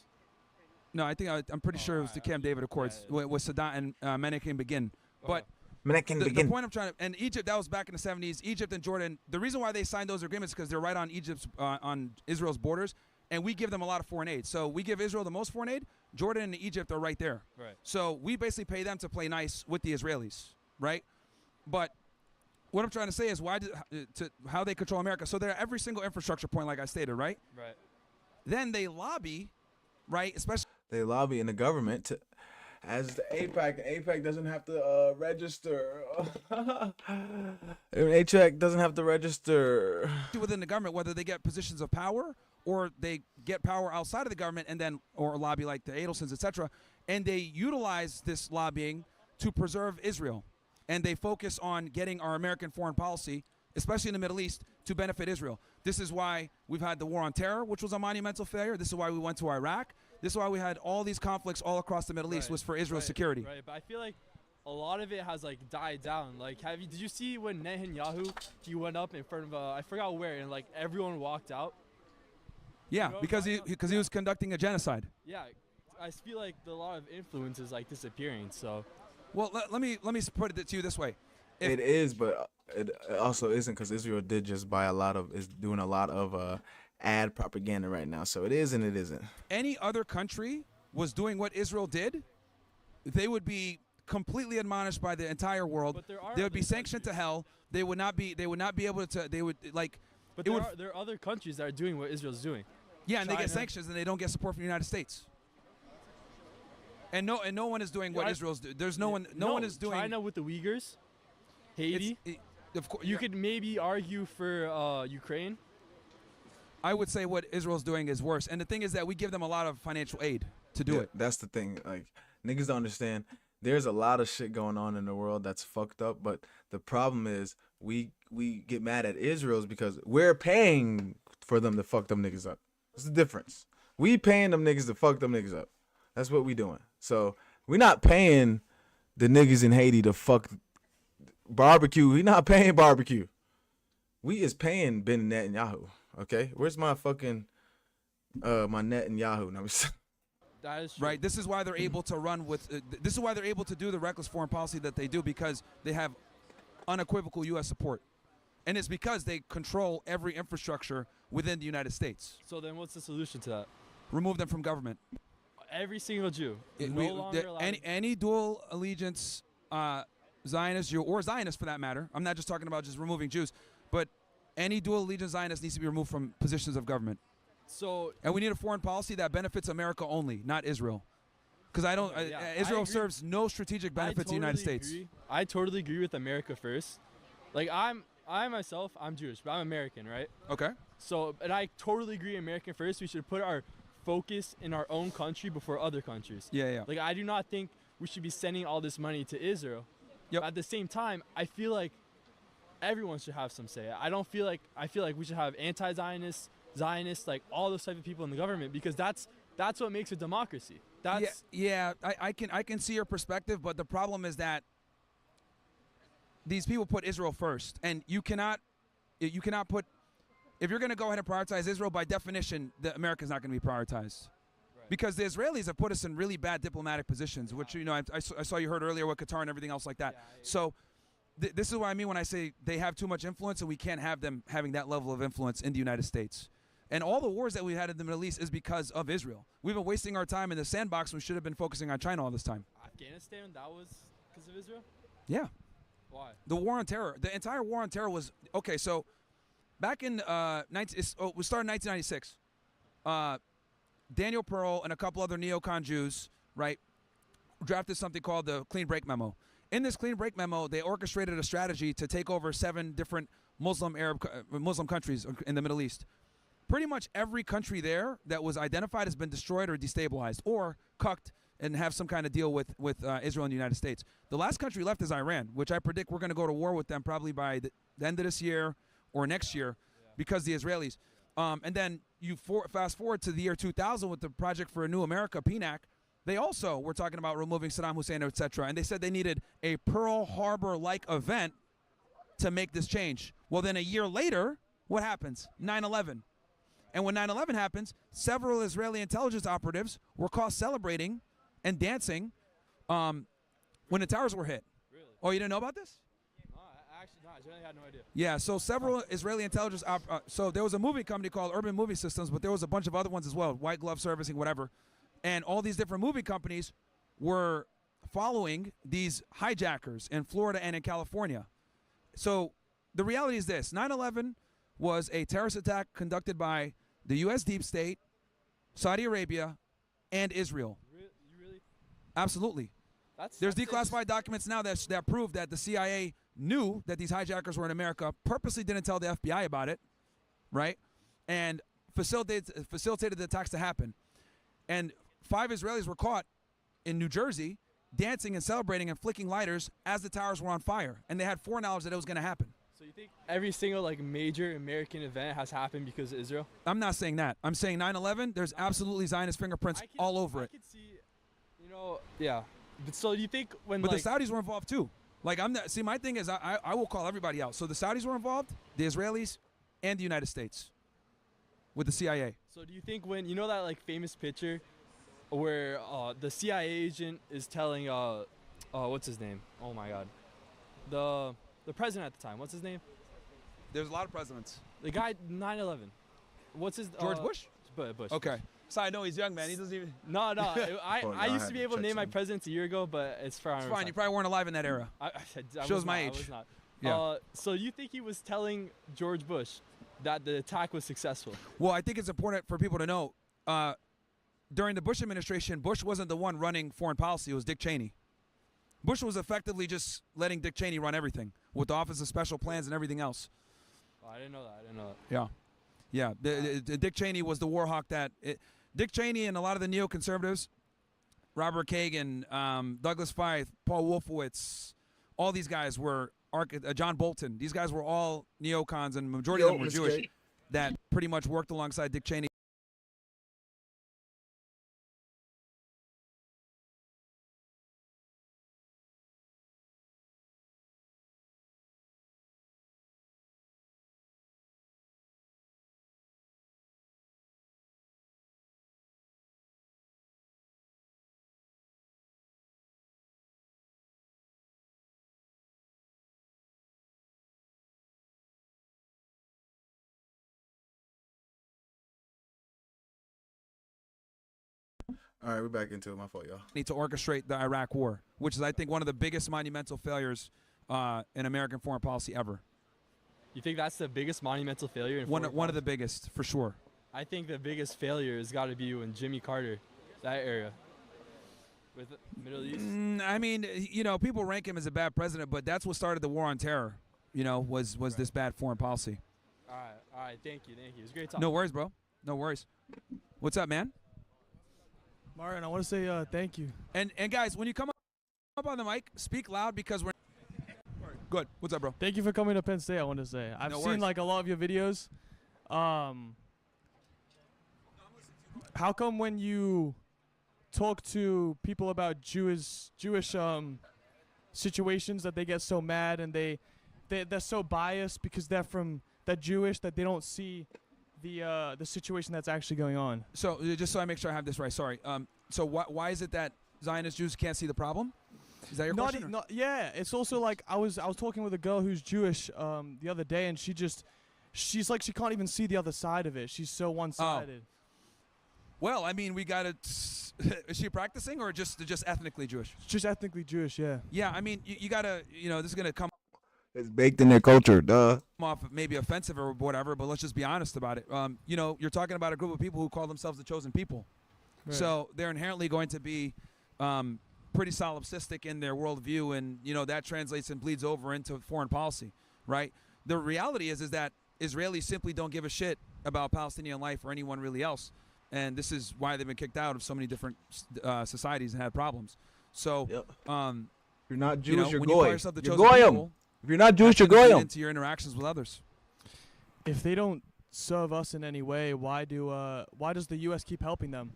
No, I think I'm pretty sure it was the Camp David Accords with Saddam and Menachem Begin. But the point I'm trying to, and Egypt, that was back in the 70s. Egypt and Jordan, the reason why they signed those agreements is because they're right on on Israel's borders, and we give them a lot of foreign aid. So we give Israel the most foreign aid. Jordan and Egypt are right there. Right. So we basically pay them to play nice with the Israelis, right? But what I'm trying to say is how they control America. So they're at every single infrastructure point, like I stated, right? Right. Then they lobby, right? Especially they lobby in the government to, as the APAC. APAC doesn't have to register. APAC doesn't have to register within the government, whether they get positions of power or they get power outside of the government and then or lobby like the Adelsons, etc. And they utilize this lobbying to preserve Israel. And they focus on getting our American foreign policy, especially in the Middle East, to benefit Israel. This is why we've had the war on terror, which was a monumental failure. This is why we went to Iraq. This is why we had all these conflicts all across the Middle East was for Israel's security. Right, but I feel like a lot of it has like died down. Like, did you see when Netanyahu, he went up in front of I forgot where, and like everyone walked out? Yeah, You know because he was conducting a genocide. Yeah, I feel like a lot of influence is like disappearing. So, well, let me put it to you this way. It is, but it also isn't, because Israel did just buy is doing a lot of ad propaganda right now. So it is and it isn't. Any other country was doing what Israel did, they would be completely admonished by the entire world. They would be sanctioned to hell. They would not be able to. They would like. But there are other countries that are doing what Israel's doing. Yeah, and they get sanctions and they don't get support from the United States. And no one is doing what Israel's doing. There's no one is doing. China with the Uyghurs, Haiti. Of course, you could maybe argue for Ukraine. I would say what Israel's doing is worse. And the thing is that we give them a lot of financial aid. to do it. That's the thing. Like, niggas don't understand. There's a lot of shit going on in the world that's fucked up, but the problem is we get mad at Israel's because we're paying for them to fuck them niggas up. What's the difference? We paying them niggas to fuck them niggas up. That's what we doing. So we not paying the niggas in Haiti to fuck barbecue. We not paying barbecue. We is paying Ben Netanyahu. Okay, where's my fucking my Netanyahu? No, That is true. Right. This is why they're able to run with. This is why they're able to do the reckless foreign policy that they do, because they have unequivocal U.S. support, and it's because they control every infrastructure within the United States. So then, what's the solution to that? Remove them from government. Every single Jew. Any dual allegiance Zionist, or Zionist for that matter. I'm not just talking about just removing Jews, but any dual allegiance Zionist needs to be removed from positions of government. So, and we need a foreign policy that benefits America only, not Israel. Because Israel serves no strategic benefit to the United States. I totally agree with America first. Like I myself, I'm Jewish, but I'm American, right? Okay. So, and I totally agree, American first. We should put our focus in our own country before other countries. Yeah. Like, I do not think we should be sending all this money to Israel. Yep. At the same time, I feel like everyone should have some say. I feel like we should have anti-Zionists, Zionists, like all those type of people in the government, because that's what makes a democracy. I can see your perspective, but the problem is that these people put Israel first, and you cannot put, if you're going to go ahead and prioritize Israel, by definition, America's not going to be prioritized. Right. Because the Israelis have put us in really bad diplomatic positions, which, I saw you heard earlier with Qatar and everything else like that. Yeah. So this is what I mean when I say they have too much influence, and we can't have them having that level of influence in the United States. And all the wars that we had in the Middle East is because of Israel. We've been wasting our time in the sandbox. We should have been focusing on China all this time. Afghanistan, that was because of Israel? Yeah. Why? The war on terror. The entire war on terror was, okay, so back in, we started in 1996. Daniel Pearl and a couple other neocon Jews, right, drafted something called the Clean Break Memo. In this Clean Break Memo, they orchestrated a strategy to take over 7 different Muslim countries in the Middle East. Pretty much every country there that was identified has been destroyed or destabilized or cucked and have some kind of deal with Israel and the United States. The last country left is Iran, which I predict we're going to go to war with them probably by the end of this year or next year because the Israelis. And then you fast forward to the year 2000 with the Project for a New America, PNAC. They also were talking about removing Saddam Hussein, etc. And they said they needed a Pearl Harbor-like event to make this change. Well, then a year later, what happens? 9/11. And when 9/11 happens, several Israeli intelligence operatives were caught celebrating and dancing when the towers were hit. Really? Oh, you didn't know about this? No, I really had no idea. Yeah, so several Israeli intelligence so there was a movie company called Urban Movie Systems, but there was a bunch of other ones as well, White Glove Servicing, whatever. And all these different movie companies were following these hijackers in Florida and in California. So the reality is this. 9/11 was a terrorist attack conducted by the U.S. deep state, Saudi Arabia, and Israel. You really? Absolutely. There's declassified documents now that prove that the CIA knew that these hijackers were in America, purposely didn't tell the FBI about it, right? And facilitated the attacks to happen. And 5 Israelis were caught in New Jersey dancing and celebrating and flicking lighters as the towers were on fire. And they had foreknowledge that it was going to happen. So you think every single major American event has happened because of Israel? I'm not saying that. I'm saying 9/11, there's absolutely Zionist fingerprints all over it. I could see, yeah. But so do you think when the Saudis were involved too. My thing is I will call everybody out. So the Saudis were involved, the Israelis, and the United States with the CIA. So do you think when, that famous picture where the CIA agent is telling, what's his name? Oh my God. The president at the time, what's his name? There's a lot of presidents. The guy, 9/11. What's his... George Bush? Bush. Okay. So I know he's young, man. He doesn't even... No. I used to be able to name my presidents a year ago, but it's fine. It's fine. You probably weren't alive in that era. I Shows my age. I was not. Yeah. So you think he was telling George Bush that the attack was successful? Well, I think it's important for people to know, during the Bush administration, Bush wasn't the one running foreign policy. It was Dick Cheney. Bush was effectively just letting Dick Cheney run everything with the Office of Special Plans and everything else. Oh, I didn't know that. Yeah. Dick Cheney was the war hawk Dick Cheney and a lot of the neoconservatives Robert Kagan, Douglas Feith, Paul Wolfowitz, all these guys were John Bolton. These guys were all neocons, and the majority of them were Jewish that pretty much worked alongside Dick Cheney. All right, we're back into it. My fault, y'all. Need to orchestrate the Iraq War, which is, I think, one of the biggest monumental failures in American foreign policy ever. You think that's the biggest monumental failure in One of the biggest, for sure. I think the biggest failure has got to be when Jimmy Carter, that era, with the Middle East. I mean, you know, people rank him as a bad president, but that's what started the war on terror. You know, was this bad foreign policy? All right. Thank you. It was great talking. No worries, bro. No worries. What's up, man? Myron, I want to say thank you. And guys, when you come up on the mic, speak loud because we're good. What's up, bro? Thank you for coming to Penn State. I want to say I've seen like a lot of your videos. How come when you talk to people about Jewish situations that they get so mad and they're so biased because they're Jewish that they don't see the situation that's actually going on? So just so I make sure I have this right, sorry. So why is it that Zionist Jews can't see the problem? Is that your question? Yeah, it's also like I was talking with a girl who's Jewish the other day, and she's like she can't even see the other side of it. She's so one-sided. Oh. Well, I mean, we gotta. Is she practicing or just ethnically Jewish? Just ethnically Jewish, yeah. Yeah, I mean, you gotta. You know, this is gonna come. It's baked in their culture, duh. Off maybe offensive or whatever, but let's just be honest about it. You know, you're talking about a group of people who call themselves the chosen people, right. So they're inherently going to be pretty solipsistic in their worldview, and you know that translates and bleeds over into foreign policy, right? The reality is that Israelis simply don't give a shit about Palestinian life or anyone really else, and this is why they've been kicked out of so many different societies and had problems. So, you're not Jewish, you know, you're goy. You're goyim. If you're not Jewish, you're goyim. Into your interactions with others. If they don't serve us in any way, why does the U.S. keep helping them?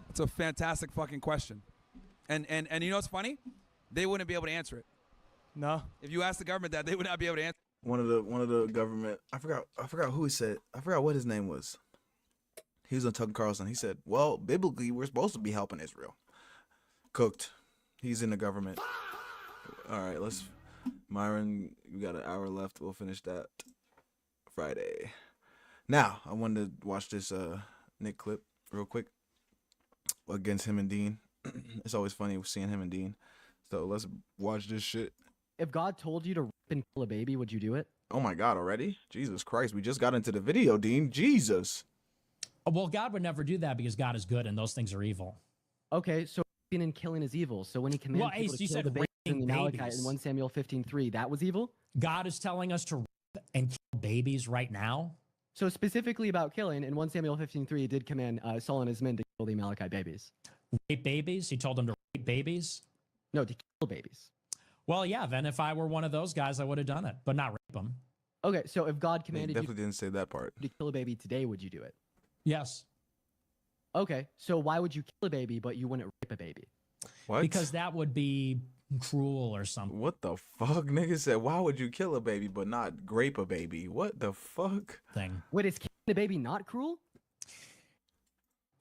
It's a fantastic fucking question, and you know what's funny? They wouldn't be able to answer it. No. If you ask the government that, they would not be able to answer. One of the government. I forgot who he said. I forgot what his name was. He was on Tucker Carlson. He said, "Well, biblically, we're supposed to be helping Israel." Cooked. He's in the government. All right, Myron, we got an hour left. We'll finish that Friday. Now, I wanted to watch this Nick clip real quick against him and Dean. It's always funny seeing him and Dean. So let's watch this shit. If God told you to rape and kill a baby, would you do it? Oh my God, already? Jesus Christ, we just got into the video, Dean. Jesus. Well, God would never do that because God is good and those things are evil. Okay, so raping and killing is evil. So when he commanded people to kill the babies in the Malachite in 1 Samuel 15:3, that was evil? God is telling us to rape and kill babies right now? So specifically about killing, in 1 Samuel 15:3, he did command Saul and his men to kill the Amalekite babies. Rape babies? He told them to rape babies? No, to kill babies. Well, yeah, then if I were one of those guys, I would have done it, but not rape them. Okay, so if God commanded definitely didn't say that part. To kill a baby today, would you do it? Yes. Okay, so why would you kill a baby, but you wouldn't rape a baby? What? Because that would be cruel or something. What the fuck? Nigga said, why would you kill a baby but not grape a baby? What the fuck? Thing. Wait, is killing a baby not cruel?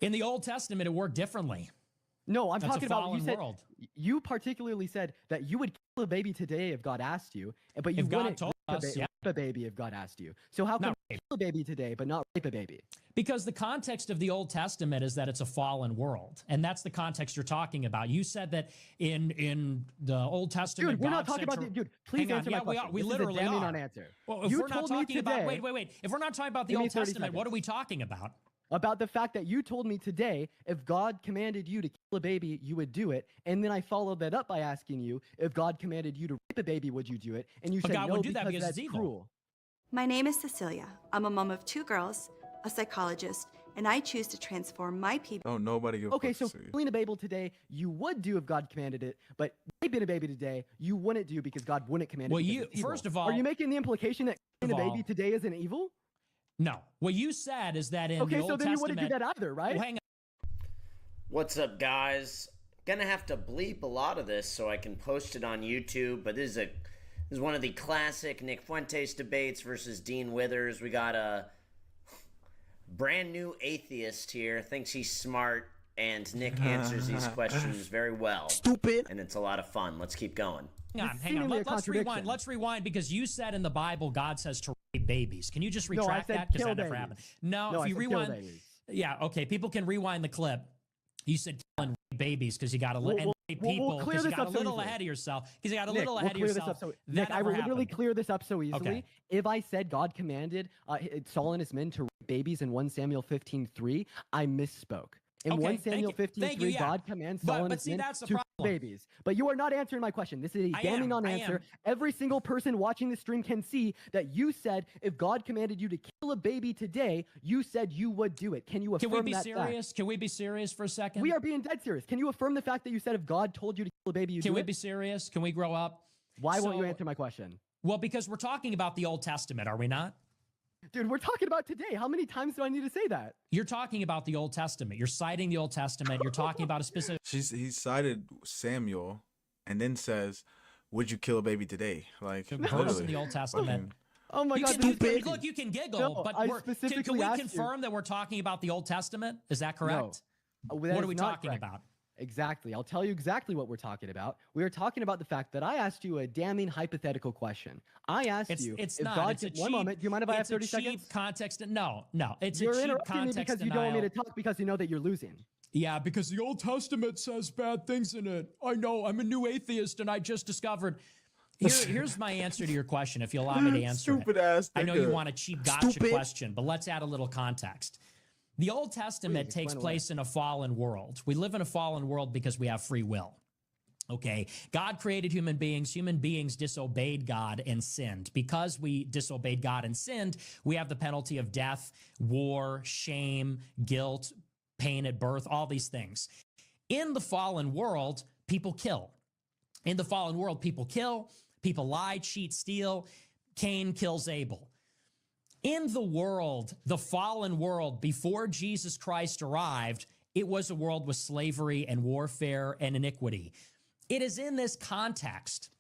In the Old Testament, it worked differently. No, I'm That's talking about you said world. You particularly said that you would kill a baby today if God asked you, but you If God wouldn't told rape us, rape a baby if God asked you. So how come you kill a baby today but not rape a baby? Because the context of the Old Testament is that it's a fallen world, and that's the context you're talking about. You said that in the Old Testament, dude, we're God not talking sent about the, dude. Please Hang answer on. my Yeah, question. we This literally is a damning are. non-answer. Well, if you we're not told me talking about today, wait. If we're not talking about the Give me Old 30 Testament, seconds. what are we talking about? About the fact that you told me today, if God commanded you to kill a baby, you would do it. And then I followed that up by asking you, if God commanded you to rape a baby, would you do it? And you But said God no, wouldn't do that because because that's it's evil. cruel. My name is Cecilia. I'm a mom of 2 girls, a psychologist, and I choose to transform my people. Oh, nobody give a Okay, fuck so to you. killing a baby today, you would do if God commanded it, but raping a baby today, you wouldn't do because God wouldn't command it. Well, because you it's evil. first of all, are you making the implication that killing a of baby all- today isn't evil? No. What you said is that in Okay, the so Old then you Testament. wouldn't do that either, right? Well, hang on. What's up, guys? Gonna have to bleep a lot of this so I can post it on YouTube, but this is one of the classic Nick Fuentes debates versus Dean Withers. We got a brand new atheist here, thinks he's smart, and Nick answers these questions very well. Stupid. And it's a lot of fun. Let's keep going. Hang on. Let's rewind. Let's rewind because you said in the Bible God says to rape babies. Can you just No, I retract said that? Because kill that never babies. happened. No, No, if I you said kill rewind. babies. Yeah, okay. People can rewind the clip. You said kill and rape babies because you got a little rape people clear because you this got up a so little easily. ahead of yourself. Because you got a Nick, little we'll ahead of clear this yourself. up so, That Nick, I never will literally happened. clear this up so easily. Okay. If I said God commanded Saul and his men to rape babies in 1 Samuel 15:3, I misspoke. In Okay, 1 Samuel thank you, 15:3, yeah. God commands But- Saul and but his see, men that's the to rape problem. babies. But you are not answering my question. This is a I damning am, non-answer. I am. Every single person watching the stream can see that you said if God commanded you to kill a baby today, you said you would do it. Can you affirm Can we be that serious? fact? Can we be serious for a second? We are being dead serious. Can you affirm the fact that you said if God told you to kill a baby, you Can do we it? be serious? Can we grow up? Why won't you So- answer my question? Well, because we're talking about the Old Testament, are we not? Dude, we're talking about today. How many times do I need to say that? You're talking about the Old Testament. You're citing the Old Testament. You're talking about a specific. He cited Samuel, and then says, "Would you kill a baby today?" Like verse literally. in the Old Testament. Fucking- Oh my You God, can, this is look, you can giggle, No, but I can specifically we asked you. confirm that we're talking about the Old Testament? Is that correct? That What is are we not talking correct. about? Exactly. I'll tell you exactly what we're talking about. We are talking about the fact that I asked you a damning hypothetical question. I asked you It's if not. God It's a could, one cheap- moment. Do you mind if I have it's a 30 cheap seconds? context. No. It's You're a cheap interrupting me context because you don't want me to denial. talk because you know that you're losing. Yeah, because the Old Testament says bad things in it. I know. I'm a new atheist, and I just discovered. Here's my answer to your question, if you allow me to answer Stupid it. ass I know you nigga. want a cheap gotcha Stupid. question, but let's add a little context. The Old Testament Please, takes explain away. place in a fallen world. We live in a fallen world because we have free will. Okay, God created human beings. Human beings disobeyed God and sinned. Because we disobeyed God and sinned, we have the penalty of death, war, shame, guilt, pain at birth, all these things. In the fallen world, people kill. In the fallen world, people kill, people lie, cheat, steal. Cain kills Abel. In the world, the fallen world, before Jesus Christ arrived, it was a world with slavery and warfare and iniquity. It is in this context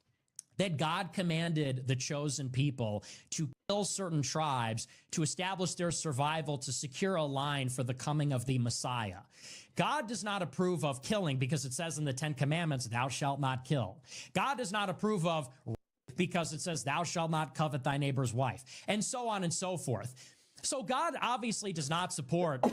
that God commanded the chosen people to kill certain tribes to establish their survival, to secure a line for the coming of the Messiah. God does not approve of killing because it says in the 10 Commandments, thou shalt not kill. God does not approve of rape because it says, thou shalt not covet thy neighbor's wife, and so on and so forth. So God obviously does not support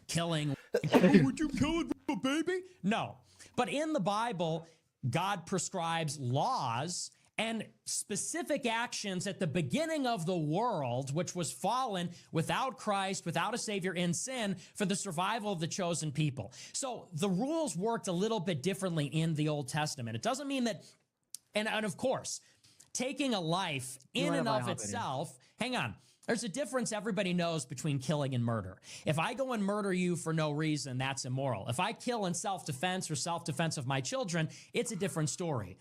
killing. Would you kill a baby? No. But in the Bible, God prescribes laws and specific actions at the beginning of the world, which was fallen without Christ, without a Savior, in sin, for the survival of the chosen people. So the rules worked a little bit differently in the Old Testament. It doesn't mean that, and of course, taking a life in and of itself, hang on, there's a difference everybody knows between killing and murder. If I go and murder you for no reason, that's immoral. If I kill in self-defense or self-defense of my children, it's a different story.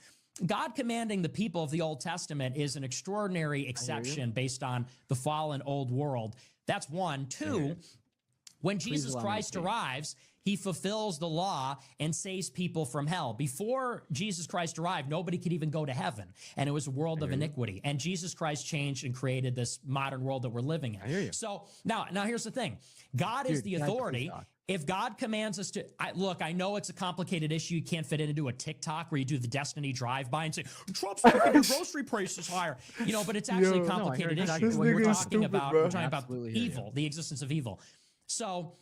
God commanding the people of the Old Testament is an extraordinary exception based on the fallen old world. That's one. Two, when Jesus allow me to Christ speak. arrives, he fulfills the law and saves people from hell. Before Jesus Christ arrived, nobody could even go to heaven, and it was a world of iniquity. And Jesus Christ changed and created this modern world that we're living in. I hear you. So now here's the thing. God is Dude, the guys, please authority. talk. If God commands us to, look, I know it's a complicated issue. You can't fit it into a TikTok where you do the Destiny drive-by and say, Trump's making your grocery prices higher. You know, but it's actually a Yo. No, I hear complicated exactly issue. what you're We're talking talking about. about, Bro. we're talking about Absolutely hear you. evil, the existence of evil. So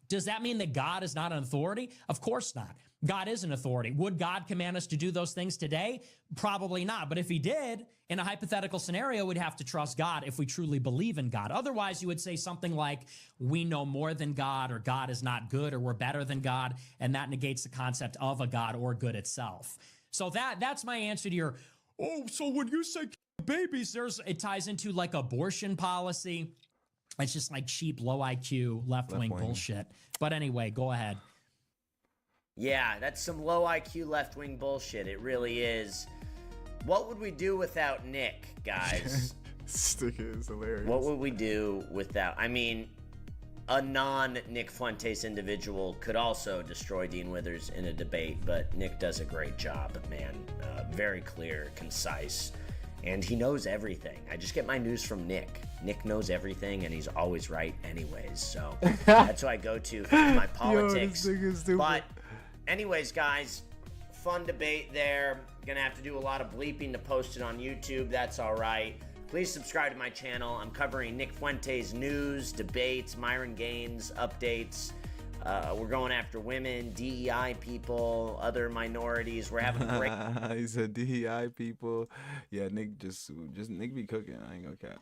does that mean that God is not an authority? Of course not. God is an authority. Would God command us to do those things today? Probably not. But if he did, in a hypothetical scenario, we'd have to trust God if we truly believe in God. Otherwise, you would say something like, we know more than God, or God is not good, or we're better than God, and that negates the concept of a God or good itself. So that's my answer to your, so when you say babies, it ties into like abortion policy. It's just like cheap, low IQ, left-wing bullshit. But anyway, go ahead. Yeah, that's some low IQ left-wing bullshit. It really is. What would we do without Nick, guys? Stick is hilarious. What would we do without... I mean, a non-Nick Fuentes individual could also destroy Dean Withers in a debate, but Nick does a great job, man. Very clear, concise, and he knows everything. I just get my news from Nick. Nick knows everything, and he's always right anyways, so that's who I go to for my politics. Yo, this thing is stupid. But anyways, guys, fun debate there. Gonna have to do a lot of bleeping to post it on YouTube. That's all right. Please subscribe to my channel. I'm covering Nick Fuentes news, debates, Myron Gaines updates. We're going after women, DEI people, other minorities. We're having a great... He said DEI people. Yeah, Nick just Nick be cooking. I ain't gonna cap.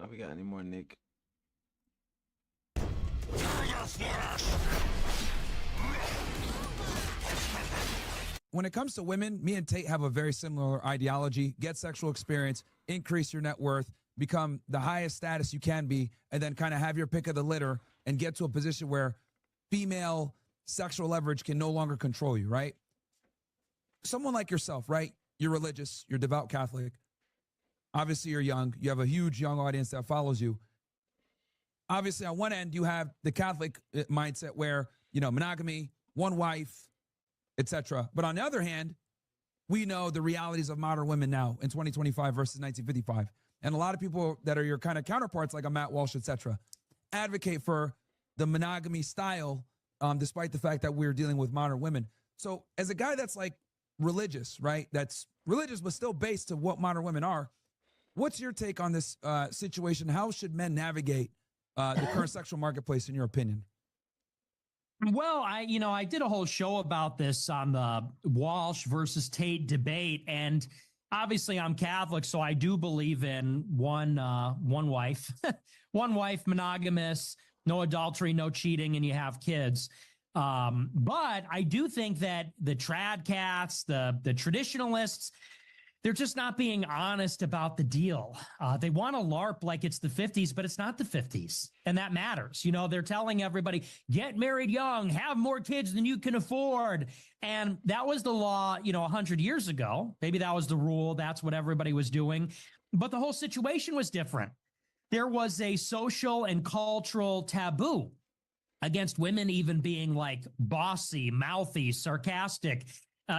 We got any more Nick? When it comes to women, me and Tate have a very similar ideology. Get sexual experience, increase your net worth, become the highest status you can be, and then kind of have your pick of the litter and get to a position where female sexual leverage can no longer control you, right? Someone like yourself, right? You're religious, you're devout Catholic. Obviously, you're young. You have a huge young audience that follows you. Obviously, on one end, you have the Catholic mindset where, you know, monogamy, one wife, etc. But on the other hand, we know the realities of modern women now in 2025 versus 1955. And a lot of people that are your kind of counterparts, like a Matt Walsh, etc., advocate for the monogamy style, despite the fact that we're dealing with modern women. So as a guy that's like religious, right? That's religious, but still based to what modern women are. What's your take on this situation? How should men navigate the current sexual marketplace, in your opinion? Well, I did a whole show about this on the Walsh versus Tate debate, and obviously I'm Catholic, so I do believe in one wife, one wife, monogamous, no adultery, no cheating, and you have kids. But I do think that the trad cats, the traditionalists, they're just not being honest about the deal. They want to LARP like it's the 50s, but it's not the 50s. And that matters. You know, they're telling everybody, get married young, have more kids than you can afford. And that was the law, 100 years ago. Maybe that was the rule. That's what everybody was doing. But the whole situation was different. There was a social and cultural taboo against women even being like bossy, mouthy, sarcastic.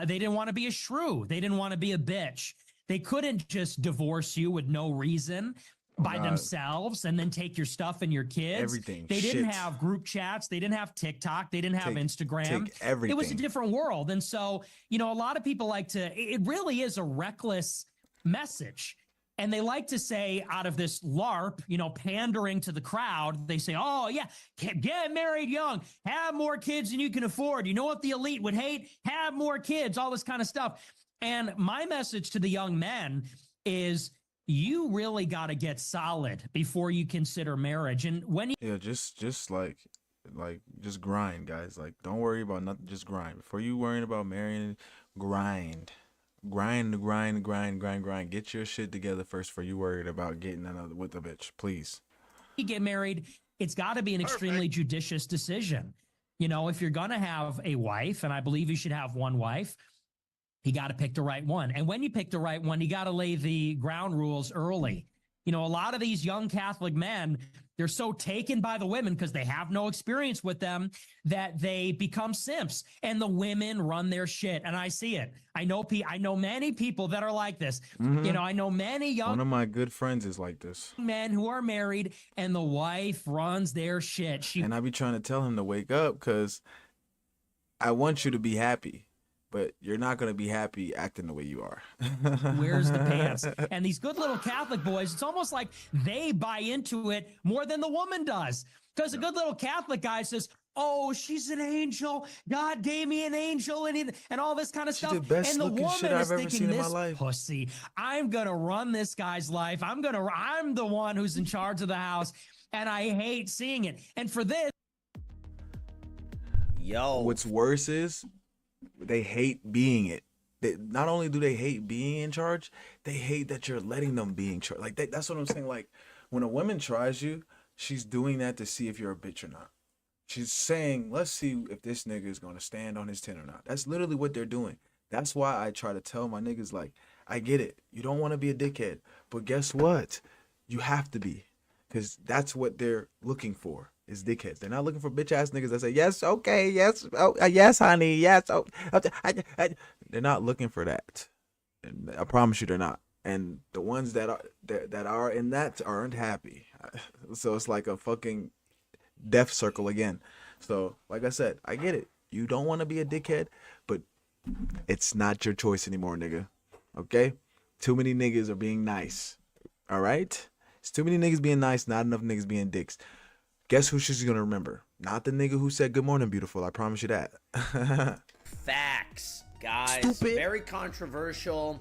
They didn't want to be a shrew. They didn't want to be a bitch. They couldn't just divorce you with no reason by themselves and then take your stuff and your kids. Everything. They didn't have group chats. They didn't have TikTok. They didn't have Instagram. Take everything. It was a different world. And so, a lot of people it really is a reckless message. And they like to say out of this LARP, pandering to the crowd, they say, oh, yeah, get married young, have more kids than you can afford. You know what the elite would hate? Have more kids, all this kind of stuff. And my message to the young men is you really got to get solid before you consider marriage. And when you... Yeah, just like just grind, guys. Like, don't worry about nothing. Just grind. Before you worrying about marrying, grind. Grind. Get your shit together first before you worried about getting another with a bitch, please. You get married, it's got to be an extremely judicious decision. If you're going to have a wife, and I believe you should have one wife, you got to pick the right one. And when you pick the right one, you got to lay the ground rules early. A lot of these young Catholic men, they're so taken by the women because they have no experience with them that they become simps, and the women run their shit. And I see it. I know many people that are like this. Mm-hmm. I know many young... One of my good friends is like this. Men who are married and the wife runs their shit. And I be trying to tell him to wake up because I want you to be happy. But you're not going to be happy acting the way you are. Wears the pants. And these good little Catholic boys, it's almost like they buy into it more than the woman does. Because a good little Catholic guy says, oh, she's an angel. God gave me an angel and all this kind of stuff. The best and the looking woman shit is I've ever thinking, seen in this my life. pussy, I'm going to run this guy's life. I'm the one who's in charge of the house. And I hate seeing it. And for this, Yo. What's worse is they hate being it. Not only do they hate being in charge, they hate that you're letting them be in charge. Like that's what I'm saying. Like when a woman tries you, she's doing that to see if you're a bitch or not. She's saying, let's see if this nigga is gonna stand on his 10 or not. That's literally what they're doing. That's why I try to tell my niggas, like, I get it. You don't want to be a dickhead, but guess what? You have to be, because that's what they're looking for is dickheads. They're not looking for bitch ass niggas that say yes, okay, yes, oh, yes, honey, yes. Oh, they're not looking for that. And I promise you, they're not. And the ones that are in that aren't happy. So it's like a fucking death circle again. So like I said, I get it. You don't want to be a dickhead, but it's not your choice anymore, nigga. Okay? Too many niggas are being nice. All right? It's too many niggas being nice, not enough niggas being dicks. Guess who she's gonna remember? Not the nigga who said good morning, beautiful. I promise you that. Facts, guys. Stupid. Very controversial.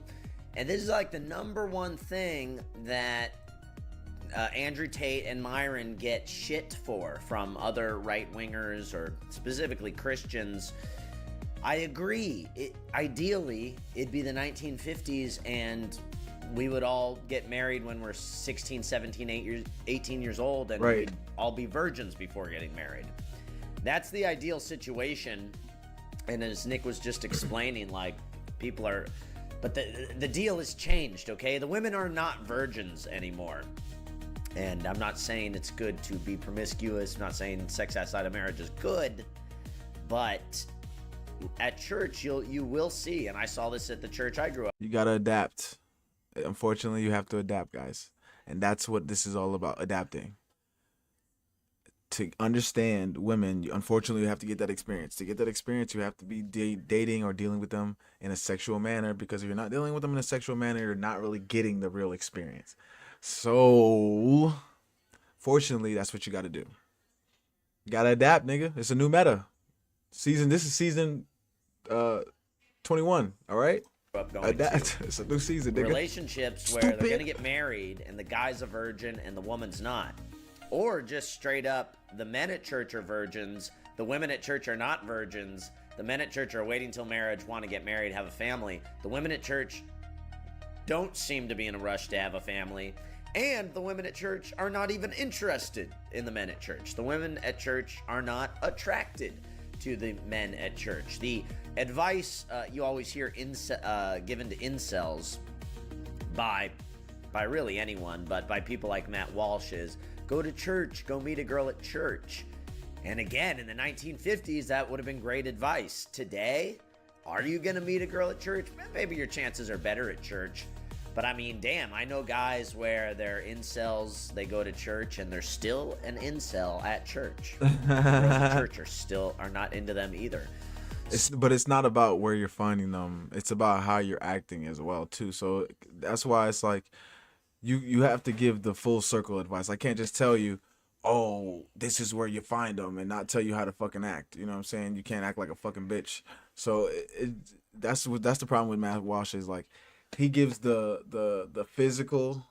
And this is like the #1 thing that Andrew Tate and Myron get shit for from other right-wingers or specifically Christians. I agree. Ideally, it'd be the 1950s and we would all get married when we're 16, 17, 18 years old, and we'd all be virgins before getting married. That's the ideal situation. And as Nick was just explaining, like, people are... But the deal has changed, okay? The women are not virgins anymore. And I'm not saying it's good to be promiscuous. I'm not saying sex outside of marriage is good. But at church, you will see, and I saw this at the church I grew up. You gotta adapt. Unfortunately, you have to adapt, guys. And that's what this is all about, adapting. To understand women, unfortunately, you have to get that experience. To get that experience, you have to be dating or dealing with them in a sexual manner, because if you're not dealing with them in a sexual manner, you're not really getting the real experience. So, fortunately, that's what you got to do. You got to adapt, nigga. It's a new meta. This is season 21, all right? Adapt. It's a new season, nigga. Relationships where they're going to get married and the guy's a virgin and the woman's not. Or just straight up, the men at church are virgins, the women at church are not virgins, the men at church are waiting till marriage, want to get married, have a family. The women at church don't seem to be in a rush to have a family. And the women at church are not even interested in the men at church. The women at church are not attracted to the men at church. The advice you always hear given to incels by really anyone, but by people like Matt Walsh is, go to church, go meet a girl at church. And again, in the 1950s, that would have been great advice. Today, are you going to meet a girl at church? Maybe your chances are better at church. But I mean, damn, I know guys where they're incels, they go to church, and they're still an incel at church. Girls at church are not into them either. But it's not about where you're finding them. It's about how you're acting as well, too. So that's why it's like, you have to give the full circle advice. I can't just tell you, oh, this is where you find them, and not tell you how to fucking act. You know what I'm saying? You can't act like a fucking bitch. So that's the problem with Matt Walsh is, like, he gives the physical,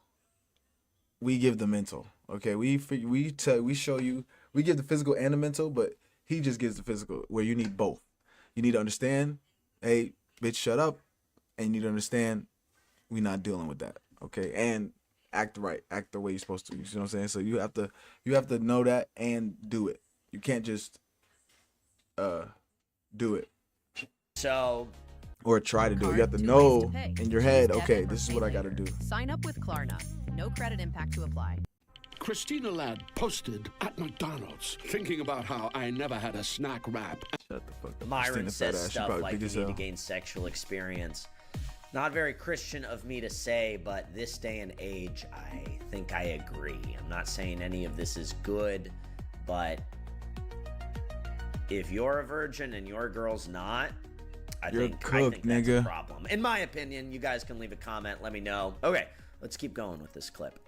we give the mental. Okay, we show you, we give the physical and the mental, but he just gives the physical, where you need both. You need to understand, hey, bitch, shut up, and you need to understand, we not dealing with that. Okay, and act right, act the way you're supposed to. You see what I'm saying? So you have to know that and do it. You can't just do it. So. Or try to do it. You have to know in your head, okay, this is what I got to do. Sign up with Klarna. No credit impact to apply. Christina Ladd posted at McDonald's thinking about how I never had a snack wrap. Shut the fuck up. Myron says stuff like you need to gain sexual experience. Not very Christian of me to say, but this day and age, I think I agree. I'm not saying any of this is good, but if you're a virgin and your girl's not, I think that's a problem. In my opinion, you guys can leave a comment. Let me know. Okay, let's keep going with this clip.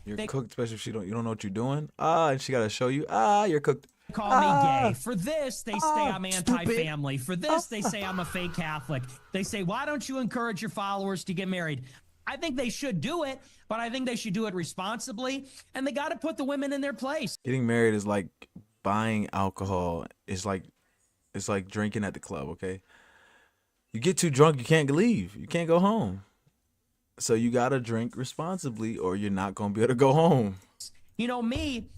You're cooked, especially if you don't know what you're doing. And she got to show you. You're cooked. Call me gay. For this, they say I'm anti-family. For this, they say I'm a fake Catholic. They say, why don't you encourage your followers to get married? I think they should do it, but I think they should do it responsibly, and they got to put the women in their place. Getting married is like buying alcohol. It's like It's like drinking at the club, okay? You get too drunk, you can't leave. You can't go home. So you got to drink responsibly or you're not going to be able to go home. You know, me,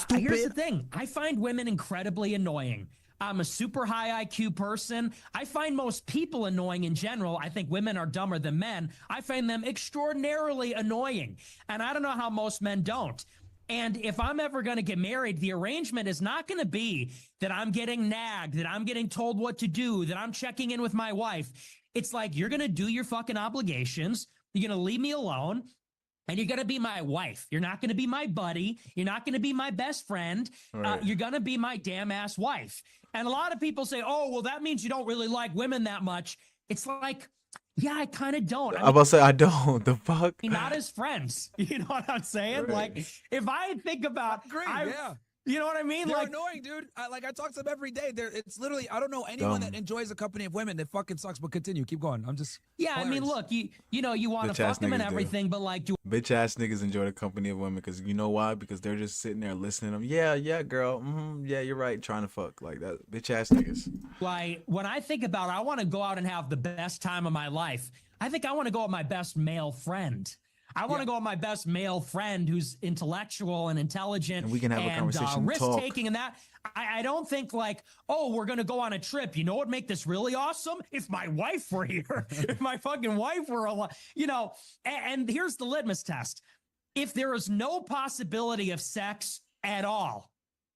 here's the thing. I find women incredibly annoying. I'm a super high IQ person. I find most people annoying in general. I think women are dumber than men. I find them extraordinarily annoying. And I don't know how most men don't. And if I'm ever going to get married, the arrangement is not going to be that I'm getting nagged, that I'm getting told what to do, that I'm checking in with my wife. It's like, you're going to do your fucking obligations. You're going to leave me alone. And you're going to be my wife. You're not going to be my buddy. You're not going to be my best friend. Right. You're going to be my damn ass wife. And a lot of people say, oh, well, that means you don't really like women that much. It's like, yeah, I kind of don't. I'm about to say, I don't. The fuck? Not as friends. You know what I'm saying? Right. Like, if I think about, Great, yeah. You know what I mean? They're Like, annoying, dude. I talk to them every day. It's literally, I don't know anyone that enjoys the company of women that fucking sucks. But continue, keep going. I'm just yeah. I mean, look, you know, you want to fuck them and everything, but like, bitch ass niggas enjoy the company of women because you know why? Because they're just sitting there listening to them. Yeah, girl. Yeah, you're right. Trying to fuck like that. Bitch ass niggas. Like, when I think about, I want to go out and have the best time of my life. I think I want to go with my best male friend. I want to go with my best male friend who's intellectual and intelligent, and we can have a conversation, risk taking, and that. I don't think like, oh, we're gonna go on a trip. You know what would make this really awesome? If my wife were here, if my fucking wife were alive, you know. And here's the litmus test: if there is no possibility of sex at all,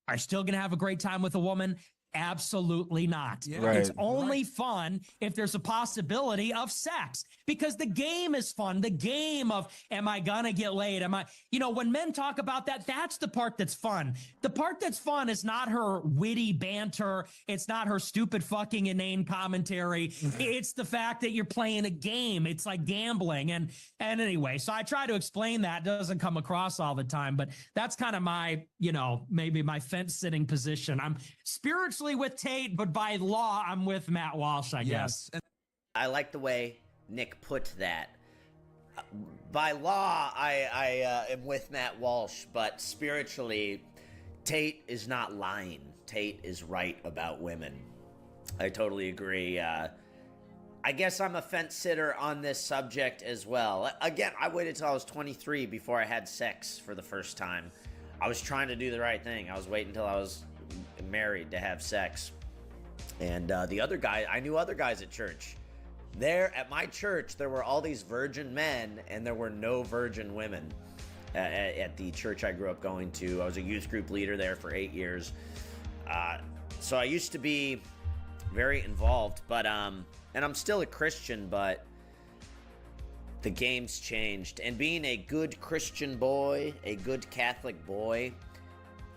are you still gonna have a great time with a woman? Absolutely not. Yeah. Right. It's only fun if there's a possibility of sex, because the game is fun. The game of, am I gonna get laid? Am I, you know, when men talk about that, that's the part that's fun. The part that's fun is not her witty banter. It's not her stupid fucking inane commentary. It's the fact that you're playing a game. It's like gambling. And anyway, so I try to explain that. It doesn't come across all the time, but that's kind of my, you know, maybe my fence sitting position. I'm spiritually with Tate, but by law, I'm with Matt Walsh, I guess. I like the way Nick put that. By law, I am with Matt Walsh, but spiritually, Tate is not lying. Tate is right about women. I totally agree. I guess I'm a fence sitter on this subject as well. Again, I waited till I was 23 before I had sex for the first time. I was trying to do the right thing. I was waiting until I was married to have sex. And the other guy, I knew other guys at church. There at my church, there were all these virgin men and there were no virgin women at the church I grew up going to. I was a youth group leader there for 8 years. So I used to be very involved, but and I'm still a Christian, but the game's changed. And being a good Christian boy, a good Catholic boy,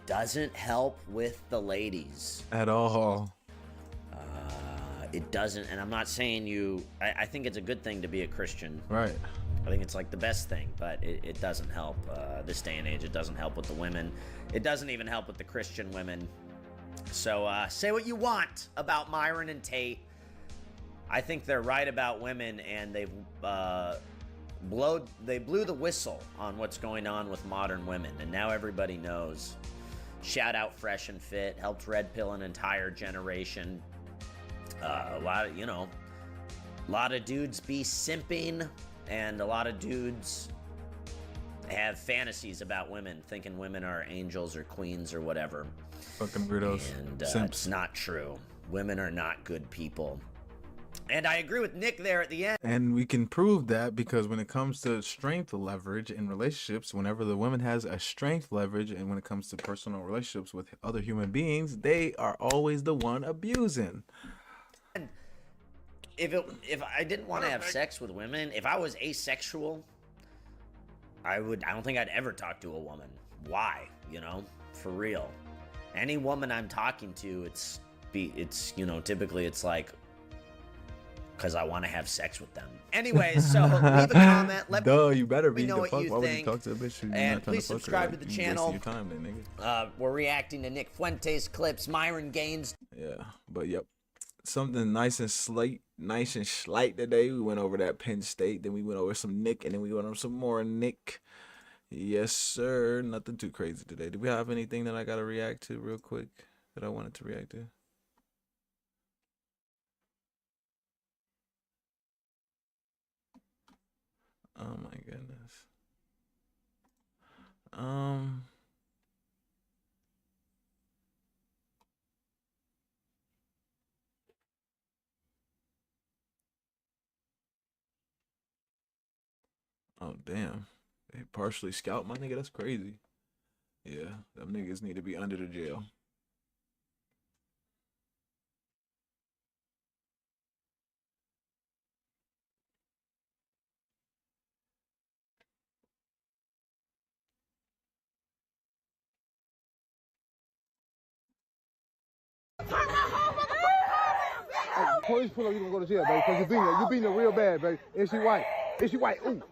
doesn't help with the ladies at all. It doesn't, and I'm not saying you. I think it's a good thing to be a Christian. Right. I think it's like the best thing, but it doesn't help this day and age. It doesn't help with the women. It doesn't even help with the Christian women. So say what you want about Myron and Tate. I think they're right about women, and they blew the whistle on what's going on with modern women, and now everybody knows. Shout out Fresh and Fit, helped red pill an entire generation. A lot of dudes be simping, and a lot of dudes have fantasies about women, thinking women are angels or queens or whatever. Fucking weirdos. And it's not true. Women are not good people. And I agree with Nick there at the end. And we can prove that because when it comes to strength leverage in relationships, whenever the woman has a strength leverage, and when it comes to personal relationships with other human beings, they are always the one abusing. If I didn't want to have sex with women, if I was asexual, I don't think I'd ever talk to a woman. Why? You know, for real. Any woman I'm talking to, it's typically it's like, because I want to have sex with them. Anyways, so leave a comment. Let you better me know what you Why think. Would you talk to a bitch? And please subscribe to the channel. Your time, then, nigga. We're reacting to Nick Fuentes clips, Myron Gaines. Yeah, but yep. Something nice and slight today. We went over that Penn State, then we went over some Nick, and then we went over some more Nick. Yes, sir. Nothing too crazy today. Do we have anything that I gotta react to real quick that I wanted to react to? goodness. Oh damn. They partially scout my nigga. That's crazy. Yeah, them niggas need to be under the jail. Police pull up, you gonna go to jail, baby, because you beating her real bad, baby. Is she white? Is she white? Ooh.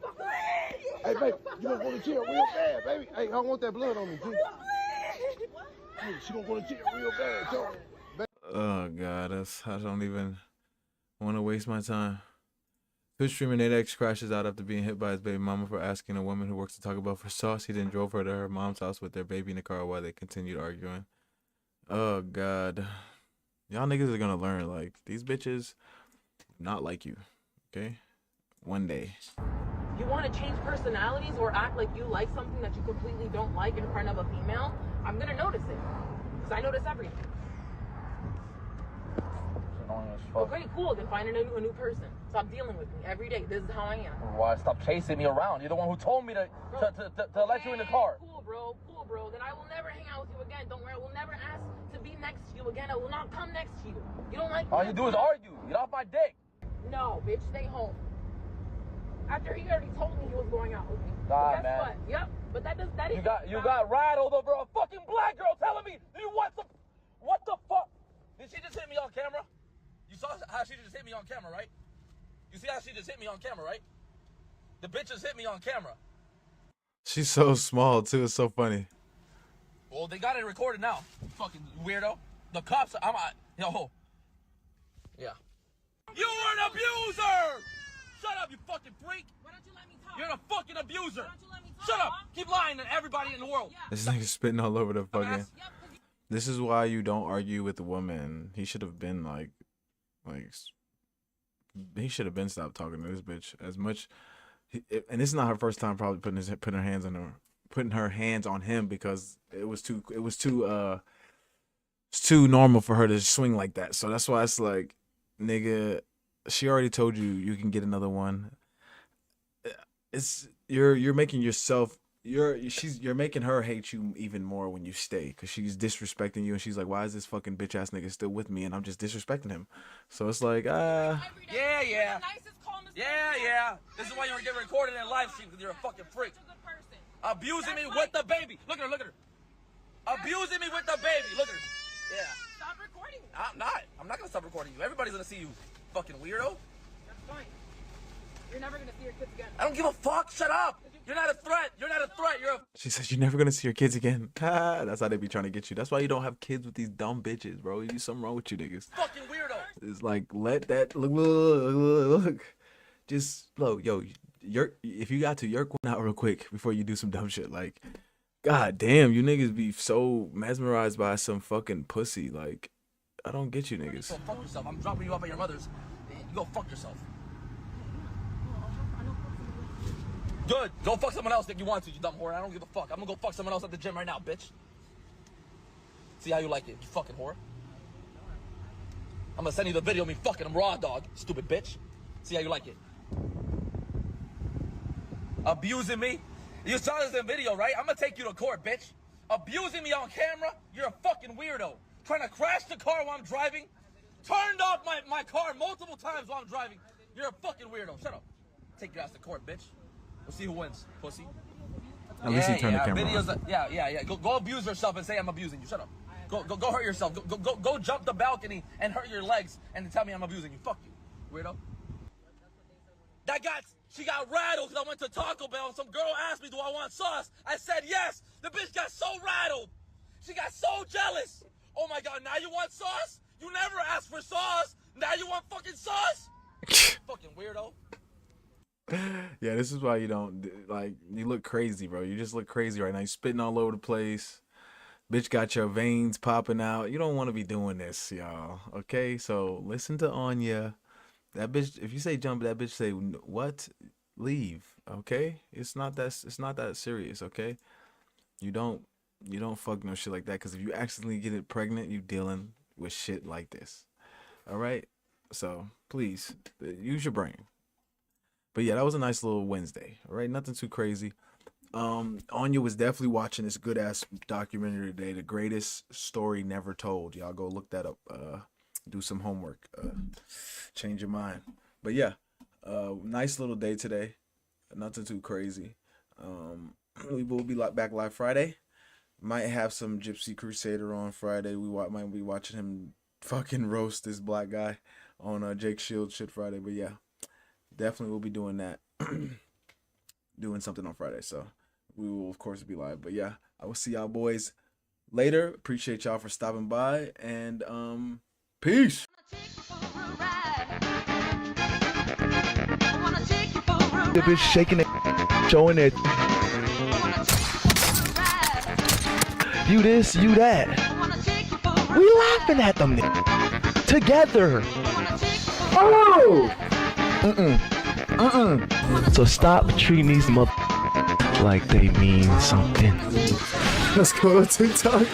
Hey, baby, you gonna go to jail real bad, baby. Hey, I don't want that blood on me, G. Hey, she gonna go to jail real bad, Joe. Oh god, I don't even want to waste my time. Twitch streamer Nate X crashes out after being hit by his baby mama for asking a woman who works to Taco Bell for sauce. He then drove her to her mom's house with their baby in the car while they continued arguing. Oh god. Y'all niggas are gonna learn, like, these bitches not like you, okay? One day. You want to change personalities or act like you like something that you completely don't like in front of a female, I'm gonna notice it. Because I notice everything. Okay, cool, then find a new person. Stop dealing with me every day. This is how I am. Why stop chasing me around? You're the one who told me to let you in the car. Cool, bro. Cool, bro. Then I will never hang out with you again. Don't worry. I will never ask to be next to you again. I will not come next to you. You don't like me? All you do is argue. Get off my dick. No, bitch. Stay home. After he already told me he was going out with me. Nah, guess man. what? Yep. But that is. You got rattled over a fucking black girl telling me you want some. What the fuck? Did she just hit me on camera? You saw how she just hit me on camera, right? You see how she just hit me on camera, right? The bitch just hit me on camera. She's so small too. It's so funny. Well, they got it recorded now. Fucking weirdo. The cops. Yo. Yeah. You are an abuser. Shut up, you fucking freak. Why don't you let me talk? You're a fucking abuser. Why don't you let me talk? Shut up. Keep lying to everybody in the world. This nigga spitting all over the fucking. This is why you don't argue with a woman. He should have been like, he should have been stopped talking to this bitch as much. And this is not her first time probably putting her hands on him because it's too normal for her to swing like that. So that's why it's like, nigga, she already told you can get another one. It's you're making yourself. You're making her hate you even more when you stay because she's disrespecting you and she's like, why is this fucking bitch ass nigga still with me and I'm just disrespecting him? So it's like, Yeah. This is why you were getting recorded in live stream because you're a fucking freak. Abusing me with the baby. Look at her. Abusing me with the baby. Look at her. Yeah. Stop recording me. I'm not gonna stop recording you. Everybody's gonna see you, fucking weirdo. That's fine. You're never gonna see your kids again. I don't give a fuck. Shut up. You're not a threat. You're a. She says you're never gonna see your kids again. That's how they be trying to get you. That's why you don't have kids with these dumb bitches, bro. You something wrong with you niggas. Fucking weirdo. It's like let that look. Just yo, if you got to yerk one out real quick before you do some dumb shit. Like, god damn, you niggas be so mesmerized by some fucking pussy. Like, I don't get you niggas. Go fuck yourself. I'm dropping you off at your mother's. You go fuck yourself. Good. Go fuck someone else if you want to, you dumb whore. I don't give a fuck. I'm gonna go fuck someone else at the gym right now, bitch. See how you like it, you fucking whore. I'm gonna send you the video of me fucking him raw, dog. Stupid bitch. See how you like it. Abusing me. You saw this in video, right? I'm gonna take you to court, bitch. Abusing me on camera. You're a fucking weirdo. Trying to crash the car while I'm driving. Turned off my car multiple times while I'm driving. You're a fucking weirdo. Shut up. Take your ass to court, bitch. We'll see who wins, pussy. At least he turned the camera videos on. Yeah. Go abuse yourself and say I'm abusing you. Shut up. Go hurt yourself. Go jump the balcony and hurt your legs and tell me I'm abusing you. Fuck you, weirdo. She got rattled because I went to Taco Bell and some girl asked me, do I want sauce? I said yes. The bitch got so rattled. She got so jealous. Oh my God, now you want sauce? You never asked for sauce. Now you want fucking sauce? Fucking weirdo. Yeah, this is why you don't, like, you look crazy, bro. You just look crazy right now. You spitting all over the place. Bitch got your veins popping out. You don't want to be doing this, y'all. Okay, so listen to Anya. That bitch, if you say jump, that bitch say what? leave. Okay, it's not that serious. Okay, you don't fuck no shit like that, because if you accidentally get it pregnant, you dealing with shit like this. All right, so please use your brain. But yeah, that was a nice little Wednesday. All right, nothing too crazy. Anya was definitely watching this good ass documentary today, The Greatest Story Never Told. Y'all go look that up. Do some homework. Change your mind. But yeah, nice little day today. Nothing too crazy. We will be back live Friday. Might have some Gypsy Crusader on Friday. We might be watching him fucking roast this black guy on Jake Shield shit Friday. But yeah, definitely will be doing that. Doing something on Friday. So we will of course be live. But yeah, I will see y'all boys later. Appreciate y'all for stopping by, and peace. The bitch shaking it, showing it. You this, you that. We laughing at them together. Oh! So stop treating these like they mean something. Let's go to TikTok.